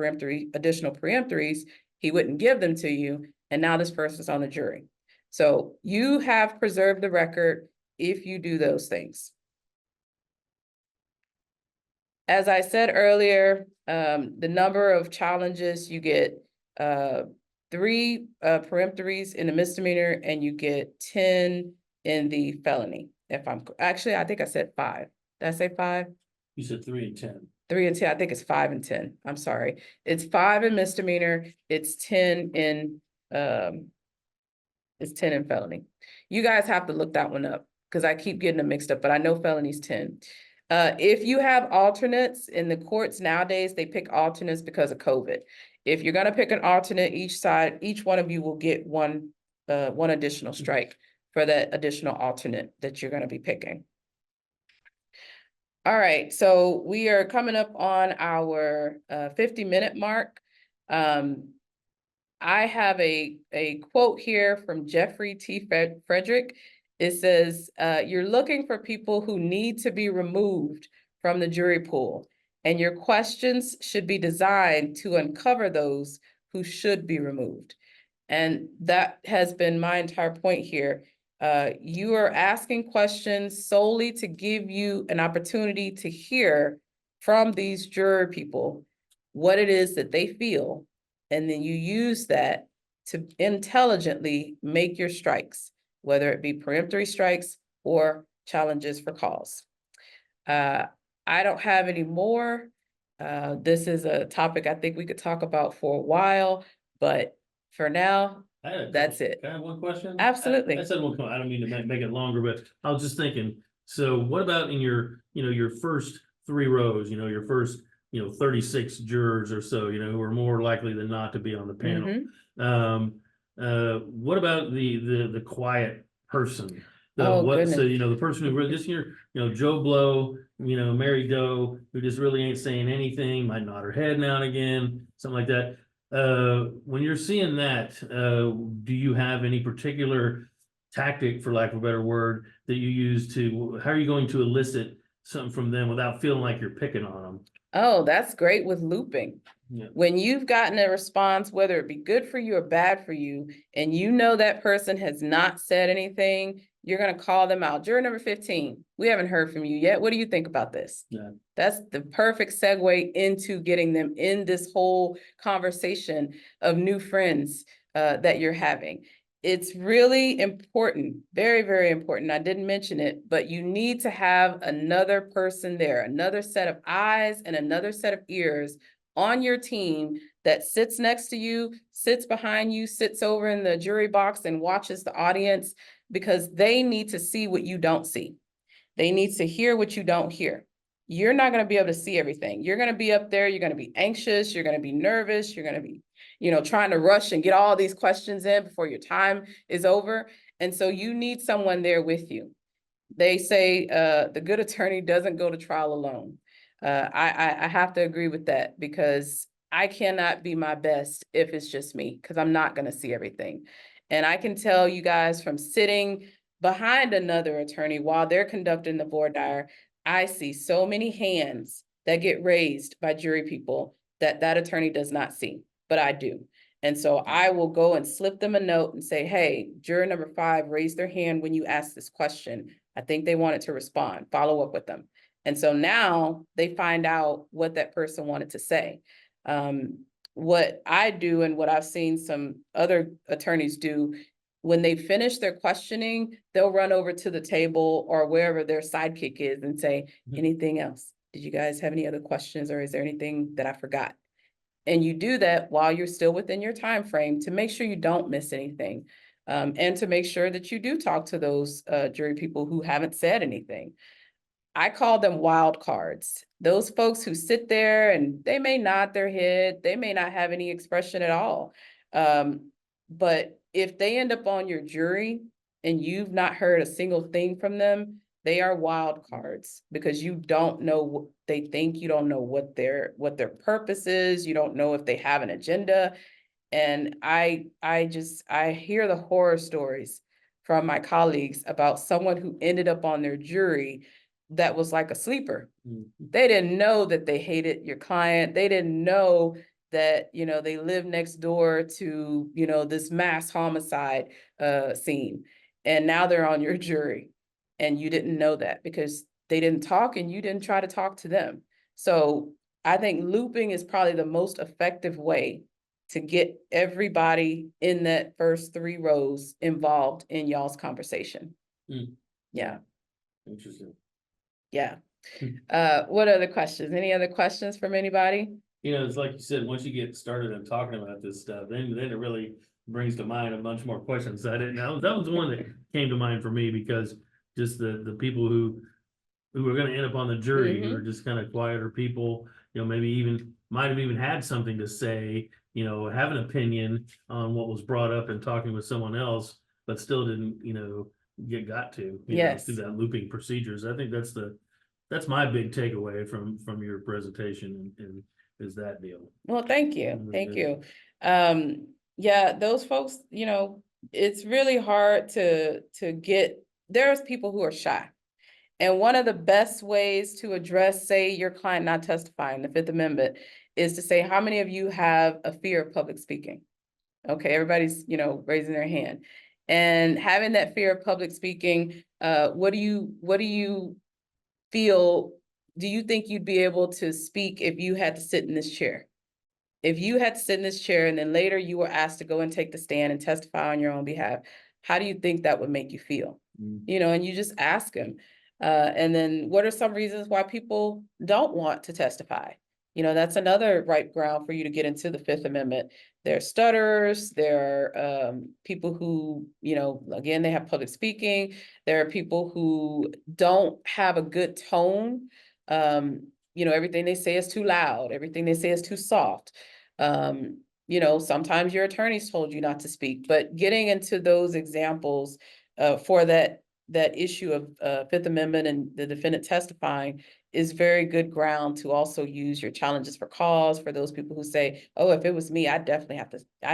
additional preemptories. He wouldn't give them to you, and now this person's on the jury. So you have preserved the record if you do those things. As I said earlier, the number of challenges, you get 3 preemptories in the misdemeanor, and you get 10 in the felony. I think I said 5. Did I say 5? You said 3 and 10. 3 and 10, I think it's 5 and 10. I'm sorry. It's 5 in misdemeanor, it's 10 in felony. You guys have to look that one up because I keep getting them mixed up, but I know felony's 10. If you have alternates in the courts nowadays, they pick alternates because of COVID. If you're gonna pick an alternate, each one of you will get one additional strike for that additional alternate that you're gonna be picking. All right, so we are coming up on our 50-minute mark. I have a quote here from Jeffrey T. Frederick. It says, you're looking for people who need to be removed from the jury pool, and your questions should be designed to uncover those who should be removed. And that has been my entire point here. You are asking questions solely to give you an opportunity to hear from these juror people what it is that they feel, and then you use that to intelligently make your strikes, whether it be preemptory strikes or challenges for cause. I don't have any more. This is a topic I think we could talk about for a while, but for now, that's it. Can I have one question? Absolutely. I said one comment. I don't mean to make it longer, but I was just thinking, so what about in your, your first 3 rows, your first, 36 jurors or so, who are more likely than not to be on the panel. Mhm. What about the quiet person? Oh, goodness. So, the person who really just, Joe Blow, Mary Doe, who just really ain't saying anything, might nod her head now and again, something like that. When you're seeing that, do you have any particular tactic, for lack of a better word, that you use how are you going to elicit something from them without feeling like you're picking on them? Oh, that's great with looping. Yeah. When you've gotten a response, whether it be good for you or bad for you, and you know that person has not said anything, you're going to call them out. Juror number 15, we haven't heard from you yet. What do you think about this? Yeah. That's the perfect segue into getting them in this whole conversation of new friends that you're having. It's really important, very, very important. I didn't mention it, but you need to have another person there, another set of eyes and another set of ears on your team that sits next to you, sits behind you, sits over in the jury box and watches the audience, because they need to see what you don't see. They need to hear what you don't hear. You're not going to be able to see everything. You're going to be up there. You're going to be anxious. You're going to be nervous. You're going to be, trying to rush and get all these questions in before your time is over. And so you need someone there with you. they say, the good attorney doesn't go to trial alone. I have to agree with that, because I cannot be my best if it's just me, because I'm not gonna see everything. And I can tell you guys, from sitting behind another attorney while they're conducting the voir dire, I see so many hands that get raised by jury people that that attorney does not see, but I do. And so I will go and slip them a note and say, hey, juror number 5 raised their hand when you asked this question. I think they wanted to respond, follow up with them. And so now they find out what that person wanted to say. What I do, and what I've seen some other attorneys do, when they finish their questioning, they'll run over to the table or wherever their sidekick is and say, anything else? Did you guys have any other questions, or is there anything that I forgot? And you do that while you're still within your time frame to make sure you don't miss anything. And to make sure that you do talk to those jury people who haven't said anything. I call them wild cards. Those folks who sit there and they may nod their head, they may not have any expression at all. But if they end up on your jury and you've not heard a single thing from them, they are wild cards, because you don't know what they think, you don't know what their purpose is, you don't know if they have an agenda. And I hear the horror stories from my colleagues about someone who ended up on their jury that was like a sleeper. They didn't know that they hated your client. They didn't know that, you know, they live next door to, you know, this mass homicide scene. And now they're on your jury. And you didn't know that because they didn't talk and you didn't try to talk to them. So I think looping is probably the most effective way to get everybody in that first 3 rows involved in y'all's conversation. Yeah. Interesting. Yeah. What other questions? Any other questions from anybody? You know, it's like you said, once you get started on talking about this stuff, then it really brings to mind a bunch more questions. I didn't know. That was the one that came to mind for me, because just the people who are gonna end up on the jury, who are just kind of quieter people, you know, maybe even might have even had something to say, you know, have an opinion on what was brought up and talking with someone else, but still didn't, you know, got to, you know, Yes. through that looping procedures. I think that's my big takeaway from your presentation, and is that deal. Well, thank you. Mhm. Thank you. Yeah, those folks, you know, it's really hard to get, there's people who are shy. And one of the best ways to address, say, your client not testifying, the Fifth Amendment, is to say, how many of you have a fear of public speaking? Okay, everybody's, you know, raising their hand. And having that fear of public speaking, what do you feel, do you think you'd be able to speak if you had to sit in this chair? If you had to sit in this chair and then later you were asked to go and take the stand and testify on your own behalf, how do you think that would make you feel? You know, and you just ask them. And then what are some reasons why people don't want to testify? You know, that's another ripe ground for you to get into the Fifth Amendment. There are stutterers, there are people who, you know, again, they have public speaking. There are people who don't have a good tone. You know, everything they say is too loud, everything they say is too soft. You know, sometimes your attorneys told you not to speak, but getting into those examples for that issue of Fifth Amendment and the defendant testifying is very good ground to also use your challenges for cause for those people who say, oh, if it was me, I'd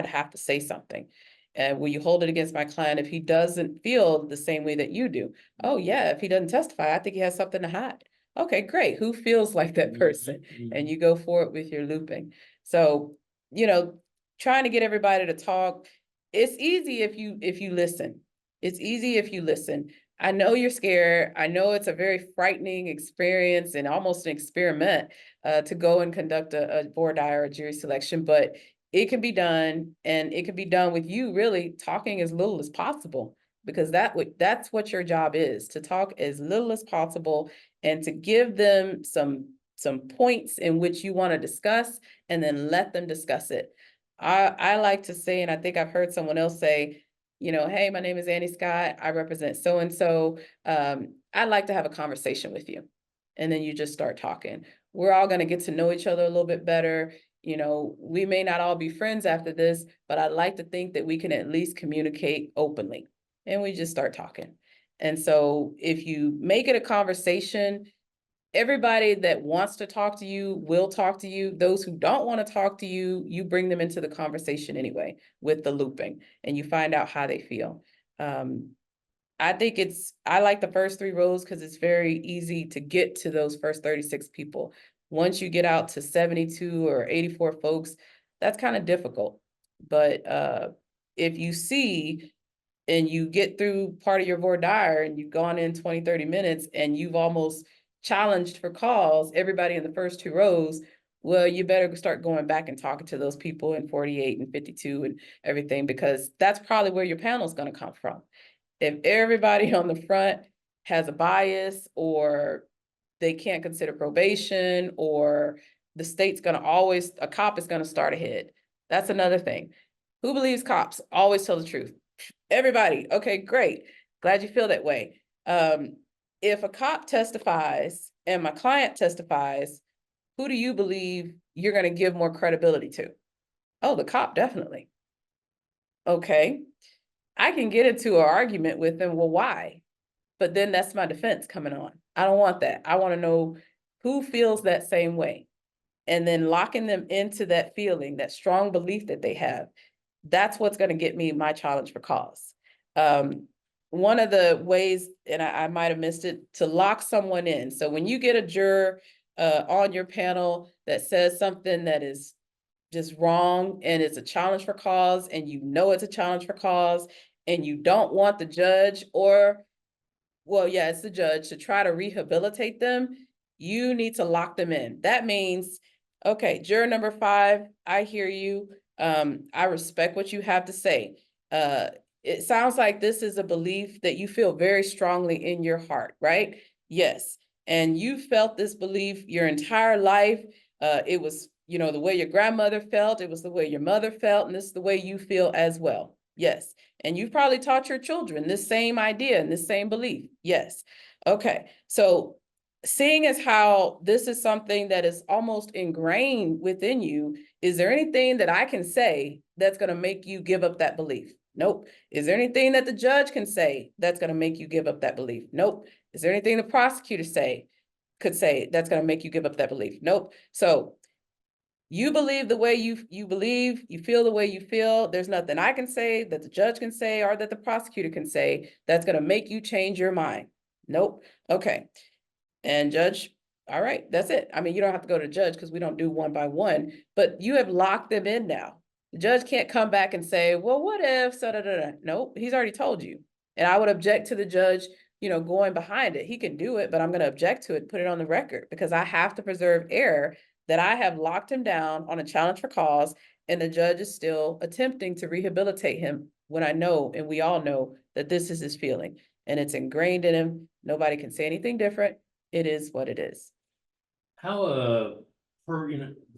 have to say something. And will you hold it against my client if he doesn't feel the same way that you do? Oh yeah, if he doesn't testify, I think he has something to hide. Okay, great. Who feels like that person? And you go for it with your looping. So, you know, trying to get everybody to talk, it's easy if you listen. It's easy if you listen. I know you're scared. I know it's a very frightening experience and almost an experiment to go and conduct a voir dire or jury selection, but it can be done, and it can be done with you really talking as little as possible, because that's what your job is, to talk as little as possible and to give them some points in which you want to discuss, and then let them discuss it. I like to say, and I think I've heard someone else say, you know, hey, my name is Annie Scott. I represent so-and-so. I'd like to have a conversation with you. And then you just start talking. We're all going to get to know each other a little bit better. You know, we may not all be friends after this, but I'd like to think that we can at least communicate openly. And we just start talking. And so if you make it a conversation, everybody that wants to talk to you will talk to you. Those who don't want to talk to you, you bring them into the conversation anyway with the looping, and you find out how they feel. I think I like the first 3 rows because it's very easy to get to those first 36 people. Once you get out to 72 or 84 folks, that's kind of difficult. But if you see and you get through part of your voir dire and you've gone in 20, 30 minutes and you've almost challenged for calls, everybody in the first 2 rows, well, you better start going back and talking to those people in 48 and 52 and everything, because that's probably where your panel is going to come from. If everybody on the front has a bias, or they can't consider probation, or the state's going to always, a cop is going to start ahead. That's another thing. Who believes cops always tell the truth? Everybody. Okay, great. Glad you feel that way. If a cop testifies and my client testifies, who do you believe you're going to give more credibility to? Oh, the cop, definitely. Okay. I can get into an argument with them. Well, why? But then that's my defense coming on. I don't want that. I want to know who feels that same way. And then locking them into that feeling, that strong belief that they have. That's what's going to get me my challenge for cause. One of the ways, and I might have missed it, to lock someone in. So when you get a juror on your panel that says something that is just wrong and it's a challenge for cause, and you know it's a challenge for cause, and you don't want the judge, or, well, yeah, it's the judge, to try to rehabilitate them, you need to lock them in. That means, okay, juror number 5, I hear you. I respect what you have to say. It sounds like this is a belief that you feel very strongly in your heart, right? Yes. And you felt this belief your entire life. It was, the way your grandmother felt, it was the way your mother felt, and this is the way you feel as well. Yes. And you've probably taught your children this same idea and this same belief. Yes. Okay. So seeing as how this is something that is almost ingrained within you, is there anything that I can say that's going to make you give up that belief? Nope. Is there anything that the judge can say that's going to make you give up that belief? Nope. Is there anything the prosecutor could say that's going to make you give up that belief? Nope. So you believe the way you believe, you feel the way you feel. There's nothing I can say, that the judge can say, or that the prosecutor can say that's going to make you change your mind. Nope. Okay. And judge, all right, that's it. I mean, you don't have to go to judge because we don't do one by one, but you have locked them in now. The judge can't come back and say, well, what if, so da, da, da. Nope, he's already told you. And I would object to the judge, going behind it. He can do it, but I'm going to object to it, put it on the record, because I have to preserve error that I have locked him down on a challenge for cause, and the judge is still attempting to rehabilitate him, when I know, and we all know, that this is his feeling and it's ingrained in him. Nobody can say anything different. It is what it is. How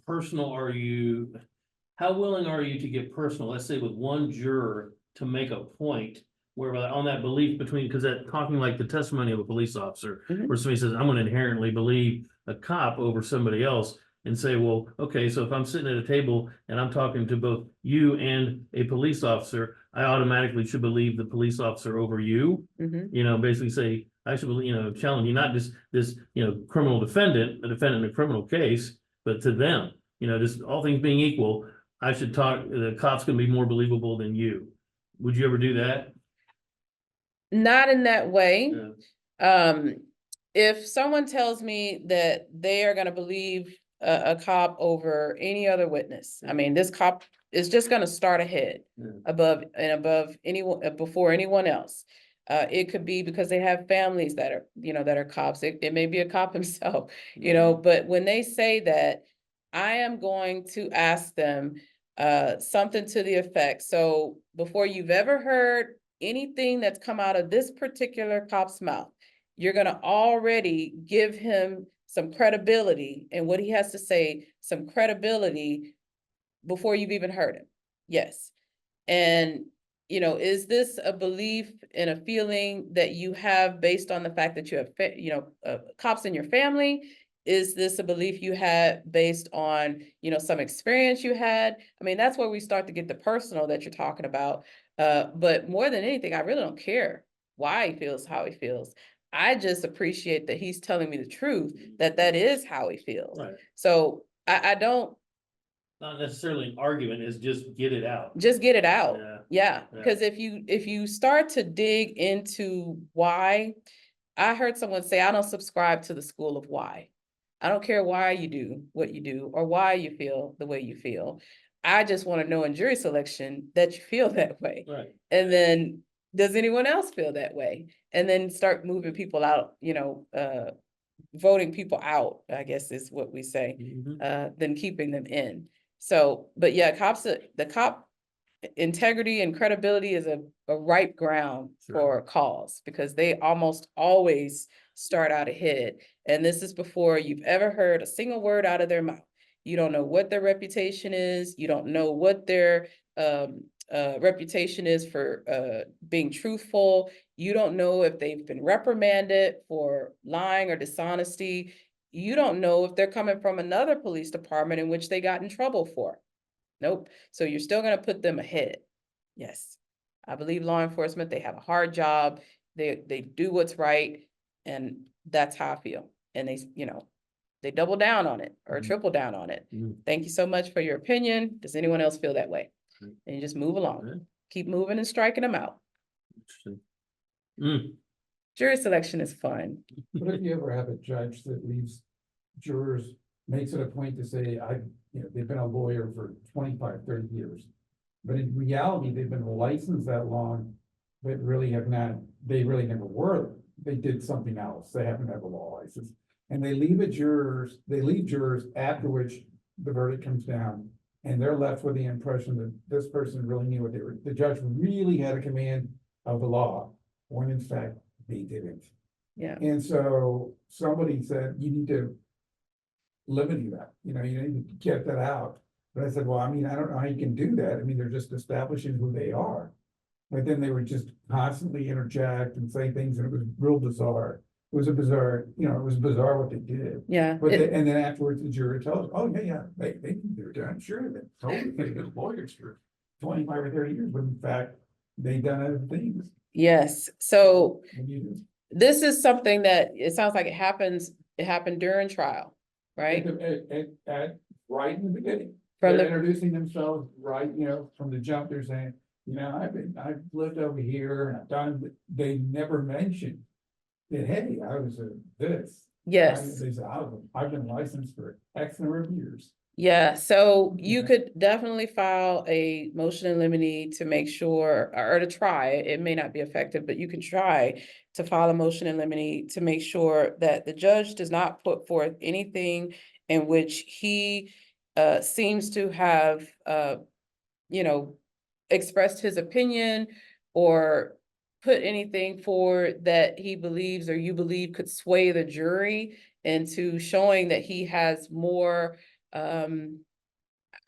personal are you? How willing are you to get personal? Let's say with one juror, to make a point where on that belief between, because that talking like the testimony of a police officer, where somebody says, I'm going to inherently believe a cop over somebody else, and say, well, okay, so if I'm sitting at a table and I'm talking to both you and a police officer, I automatically should believe the police officer over you. Basically say, I should believe, challenge you, not just this, criminal defendant, a defendant in a criminal case, but to them, just all things being equal, I should the cop's gonna be more believable than you. Would you ever do that? Not in that way. Yeah. If someone tells me that they are going to believe a cop over any other witness, I mean, this cop is just going to start ahead, above anyone, before anyone else. It could be because they have families that are cops. It may be a cop himself, but when they say that, I am going to ask them something to the effect. So before you've ever heard anything that's come out of this particular cop's mouth, you're going to already give him some credibility, and what he has to say, some credibility, before you've even heard him. Yes. And, is this a belief and a feeling that you have based on the fact that you have, cops in your family? Is this a belief you had based on, some experience you had? I mean, that's where we start to get the personal that you're talking about. But more than anything, I really don't care why he feels how he feels. I just appreciate that he's telling me the truth, that that is how he feels. Right. So I don't, Not necessarily an argument, it's just get it out. just get it out. Yeah. Yeah, Yeah. because if you start to dig into why, I heard someone say, I don't subscribe to the school of why. I don't care why you do what you do or why you feel the way you feel. I just want to know in jury selection that you feel that way. Right. And then, does anyone else feel that way? And then start moving people out, voting people out, I guess is what we say, Mhm. than keeping them in. So, but yeah, the cop integrity and credibility is a ripe ground Sure. for a cause, because they almost always start out ahead. And this is before you've ever heard a single word out of their mouth. You don't know what their reputation is. You don't know what their reputation is for being truthful. You don't know if they've been reprimanded for lying or dishonesty. You don't know if they're coming from another police department in which they got in trouble for. Nope. So you're still going to put them ahead. Yes. I believe law enforcement, they have a hard job. They do what's right. And that's how I feel. And they double down on it or Mhm. triple down on it. Mhm. Thank you so much for your opinion. Does anyone else feel that way? Mm. And you just move along. Yeah. Keep moving and striking them out. Interesting. Mm. Jury selection is fun. What if you ever have a judge that leaves jurors, makes it a point to say, they've been a lawyer for 25, 30 years. But in reality, they've been licensed that long, but really have not, they really never were. They did something else. They happen to have a law license. And they leave jurors after which the verdict comes down. And they're left with the impression that this person really knew what the judge really had a command of the law, when in fact they didn't. Yeah. And so somebody said, you need to limit that, you need to get that out. But I said, well, I don't know how you can do that. They're just establishing who they are. But then they would just constantly interject and say things, and it was real bizarre. It was bizarre what they did. Yeah. But and then afterwards, the jury tells, oh, yeah, they they're done. Sure, they totally could have been lawyers for 25 or 30 years, but in fact, they've done other things. Yes. So And you just- this is something that it sounds like it happened during trial, right? Right in the beginning. From They're the, introducing themselves, right, from the jump, they're saying, I've lived over here and I've done, but they never mentioned that, hey, I was this. yes. They said, I've been licensed for X number of years. Yeah, so you Yeah. could definitely file a motion in limine to make sure, or to try, it may not be effective, but you can try to file a motion in limine to make sure that the judge does not put forth anything in which he seems to have, expressed his opinion or put anything forward that he believes or you believe could sway the jury into showing that he has more,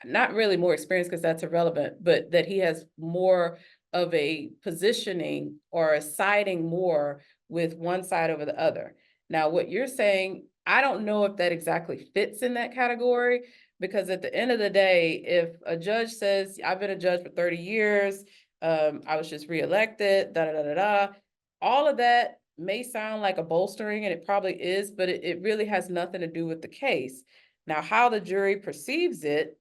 not really more experience because that's irrelevant, but that he has more of a positioning or a siding more with one side over the other. Now, what you're saying, I don't know if that exactly fits in that category, because at the end of the day, if a judge says, I've been a judge for 30 years, I was just reelected, da da da da da, all of that may sound like a bolstering, and it probably is, but it really has nothing to do with the case. Now, how the jury perceives it,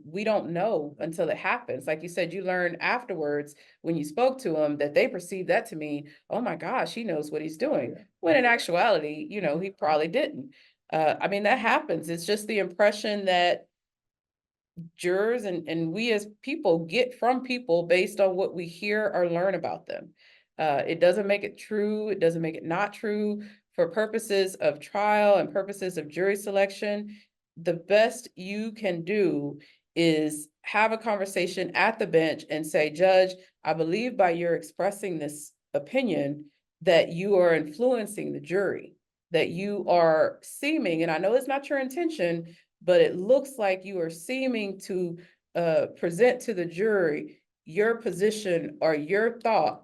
we don't know until it happens. Like you said, you learn afterwards when you spoke to him that they perceived that to mean, oh my gosh, he knows what he's doing. When in actuality, he probably didn't. That happens. It's just the impression that jurors and we as people get from people based on what we hear or learn about them. It doesn't make it true. It doesn't make it not true. For purposes of trial and purposes of jury selection, the best you can do is have a conversation at the bench and say, Judge, I believe by your expressing this opinion that you are influencing the jury, that you are seeming, and I know it's not your intention, but it looks like you are seeming to present to the jury your position or your thought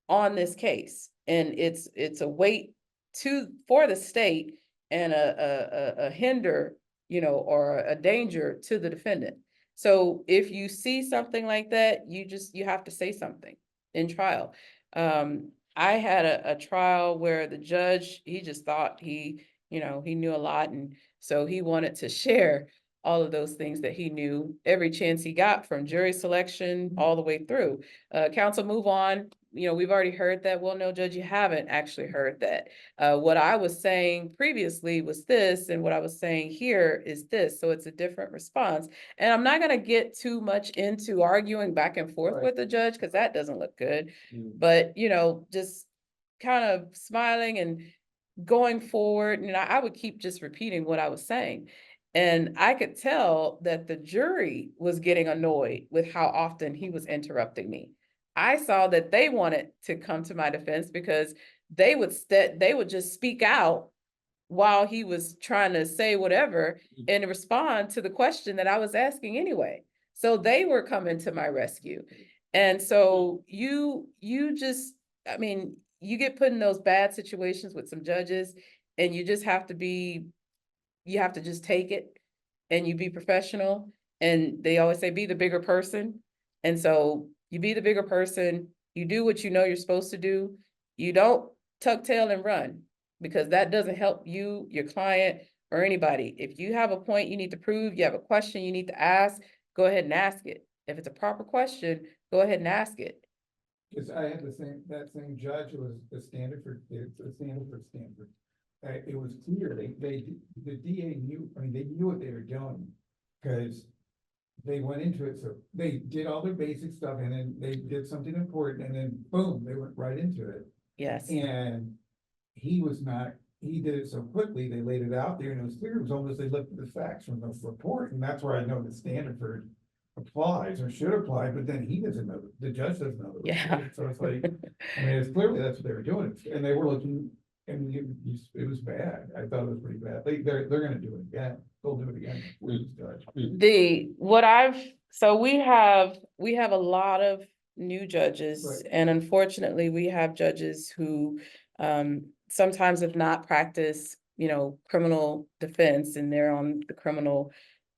on this case. And it's a weight for the state and a hinder, or a danger to the defendant. So if you see something like that, you have to say something in trial. I had a trial where the judge, he just thought he knew a lot. And so he wanted to share all of those things that he knew every chance he got, from jury selection all the way through. Counsel, move on. We've already heard that. Well, no, Judge, you haven't actually heard that. What I was saying previously was this, and what I was saying here is this. So it's a different response. And I'm not going to get too much into arguing back and forth Right. with the judge, because that doesn't look good. Mm. But, just kind of smiling and going forward, I would keep just repeating what I was saying. And I could tell that the jury was getting annoyed with how often he was interrupting me. I saw that they wanted to come to my defense, because they would just speak out while he was trying to say whatever and respond to the question that I was asking anyway. So they were coming to my rescue. And so you just, you get put in those bad situations with some judges, and you just have to just take it, and you be professional. And they always say, be the bigger person. And so you be the bigger person, you do what you know you're supposed to do. You don't tuck tail and run, because that doesn't help you, your client, or anybody. If you have a point you need to prove, you have a question you need to ask, go ahead and ask it. If it's a proper question, go ahead and ask it. Cause I had that same judge, it was the Stanford. It was clear, the DA knew, they knew what they were doing, cause they went into it, so they did all their basic stuff, and then they did something important, and then boom, they went right into it. Yes. And he did it so quickly, they laid it out there, and it was clear, it was almost, they looked at the facts from the report, and that's where I know that Stanford applies or should apply, but then he doesn't know, the judge doesn't know. Yeah. So it's like, it's clearly that's what they were doing, and they were looking, and it was bad. I thought it was pretty bad. They're gonna do it again. They'll do it again with this judge. So we have a lot of new judges, Right. and unfortunately we have judges who sometimes have not practiced, criminal defense, and they're on the criminal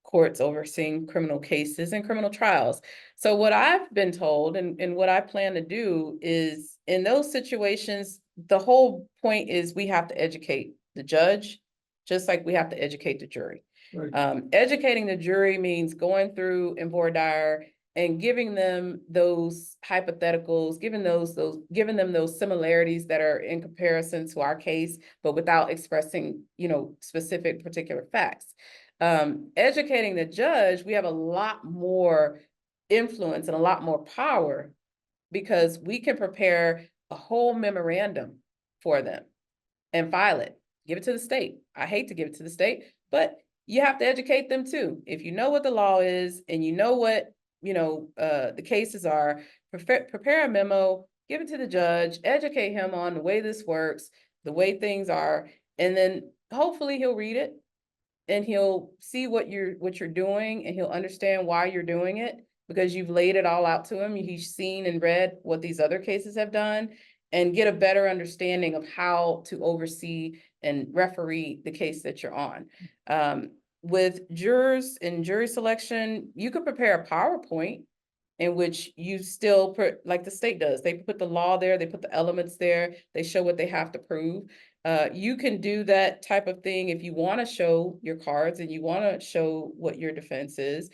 courts overseeing criminal cases and criminal trials. So what I've been told, and what I plan to do, is in those situations, the whole point is we have to educate the judge, just like we have to educate the jury. Right. Educating the jury means going through in voir dire and giving them those hypotheticals, giving them those similarities that are in comparison to our case, but without expressing, specific particular facts. Educating the judge, we have a lot more influence and a lot more power, because we can prepare a whole memorandum for them and file it, give it to the state. I hate to give it to the state, but you have to educate them too. If you know what the law is, and you know what, the cases are, prepare a memo, give it to the judge, educate him on the way this works, the way things are, and then hopefully he'll read it, and he'll see what you're doing, and he'll understand why you're doing it, because you've laid it all out to him. He's seen and read what these other cases have done, and get a better understanding of how to oversee and referee the case that you're on. With jurors and jury selection, you could prepare a PowerPoint in which you still put, like the state does, they put the law there, they put the elements there, they show what they have to prove. You can do that type of thing if you want to show your cards and you want to show what your defense is.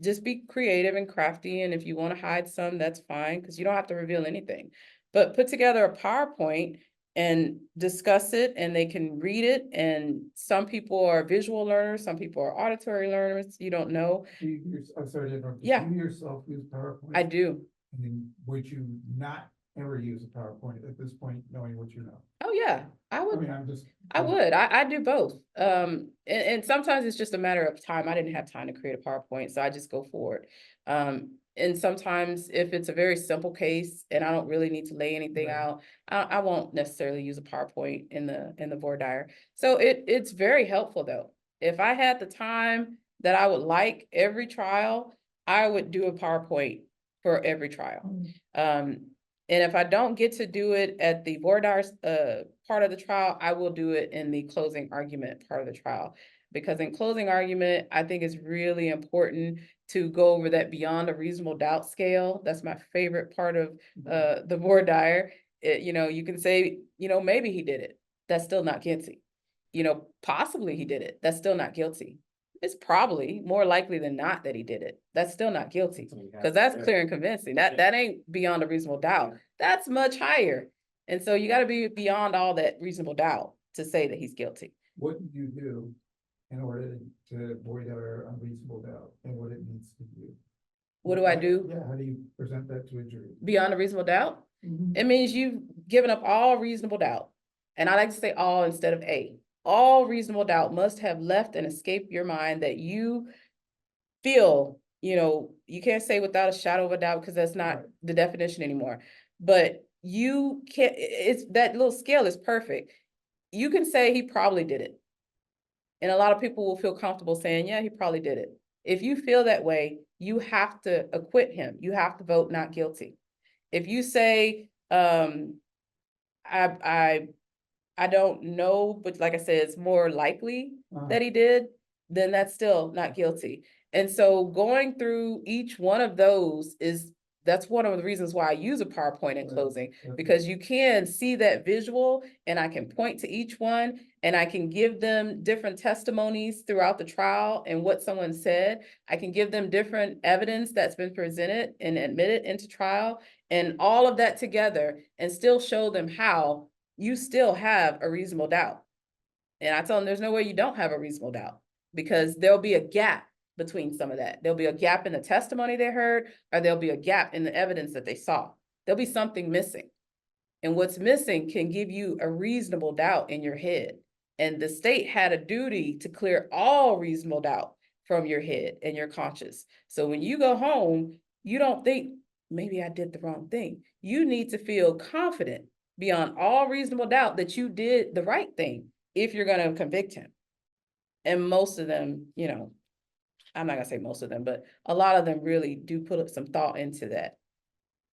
Just be creative and crafty, and if you want to hide some, that's fine, because you don't have to reveal anything. But put together a PowerPoint and discuss it, and they can read it. And some people are visual learners, some people are auditory learners, you don't know. I'm sorry to interrupt. Yeah. Do you yourself use PowerPoint? I do. And would you not ever use a PowerPoint at this point, knowing what you know? Oh, yeah, I would. I'm just. I would. I do both. And sometimes it's just a matter of time. I didn't have time to create a PowerPoint, so I just go for it. And sometimes if it's a very simple case and I don't really need to lay anything Right. out, I won't necessarily use a PowerPoint in the voir dire. So it's very helpful though. If I had the time that I would like every trial, I would do a PowerPoint for every trial. And if I don't get to do it at the voir dire part of the trial, I will do it in the closing argument part of the trial. Because in closing argument, I think it's really important to go over that beyond a reasonable doubt scale. That's my favorite part of the voir dire. you know, you can say, you know, maybe he did it. That's still not guilty. You know, possibly he did it. That's still not guilty. It's probably more likely than not that he did it. That's still not guilty. Because that's clear and convincing. That ain't beyond a reasonable doubt. That's much higher. And so you got to be beyond all that reasonable doubt to say that he's guilty. What do you do in order to avoid our unreasonable doubt and what it needs to do? What do I do Yeah, how do you present that to a jury? beyond a reasonable doubt? It means you've given up all reasonable doubt. And I like to say all instead of a. All reasonable doubt must have left and escaped your mind that you feel, you know, you can't say without a shadow of a doubt because that's not Right. the definition anymore. But you can't, it's that little scale is perfect. You can say he probably did it. And a lot of people will feel comfortable saying, yeah, he probably did it. If you feel that way, you have to acquit him. You have to vote not guilty. If you say, I don't know, but like I said, it's more likely that he did, then that's still not guilty. And so going through each one of those that's one of the reasons why I use a PowerPoint in Right. closing, Okay. because you can see that visual and I can point to each one and I can give them different testimonies throughout the trial and what someone said. I can give them different evidence that's been presented and admitted into trial and all of that together and still show them how you still have a reasonable doubt. And I tell them there's no way you don't have a reasonable doubt because there'll be a gap between some of that. There'll be a gap in the testimony they heard, or there'll be a gap in the evidence that they saw. There'll be something missing. And what's missing can give you a reasonable doubt in your head. And the state had a duty to clear all reasonable doubt from your head and your conscience. So when you go home, you don't think, maybe I did the wrong thing. You need to feel confident beyond all reasonable doubt that you did the right thing if you're going to convict him. And most of them, you know, I'm not gonna say most of them, but a lot of them really do put some thought into that.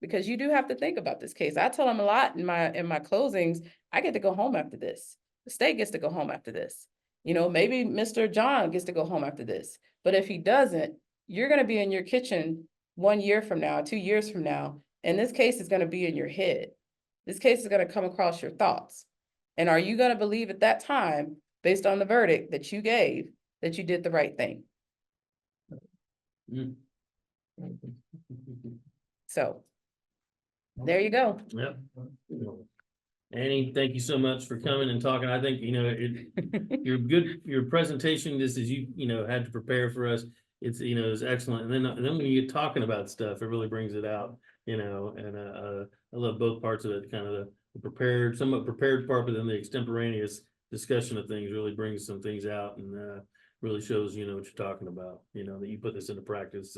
Because you do have to think about this case. I tell them a lot in my closings, I get to go home after this. The state gets to go home after this. You know, maybe Mr. John gets to go home after this. But if he doesn't, you're gonna be in your kitchen 1 year from now, 2 years from now, and this case is gonna be in your head. This case is gonna come across your thoughts. And are you gonna believe at that time, based on the verdict that you gave, that you did the right thing? Mm. So, there you go. Yep. Annie, thank you so much for coming and talking. I think, you know, your presentation, this is you know, had to prepare for us. It's, you know, it's excellent. And then when you get talking about stuff, it really brings it out, you know, and I love both parts of it, kind of the prepared, somewhat prepared part, but then the extemporaneous discussion of things really brings some things out and really shows, you know, what you're talking about, you know, that you put this into practice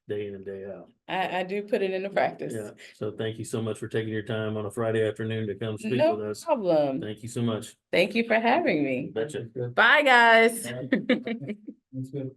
day in and day out. I do put it into practice. Yeah, so thank you so much for taking your time on a Friday afternoon to come speak No with us. problem. Thank you so much. Thank you for having me. Betcha. Good. Bye, guys. That's good.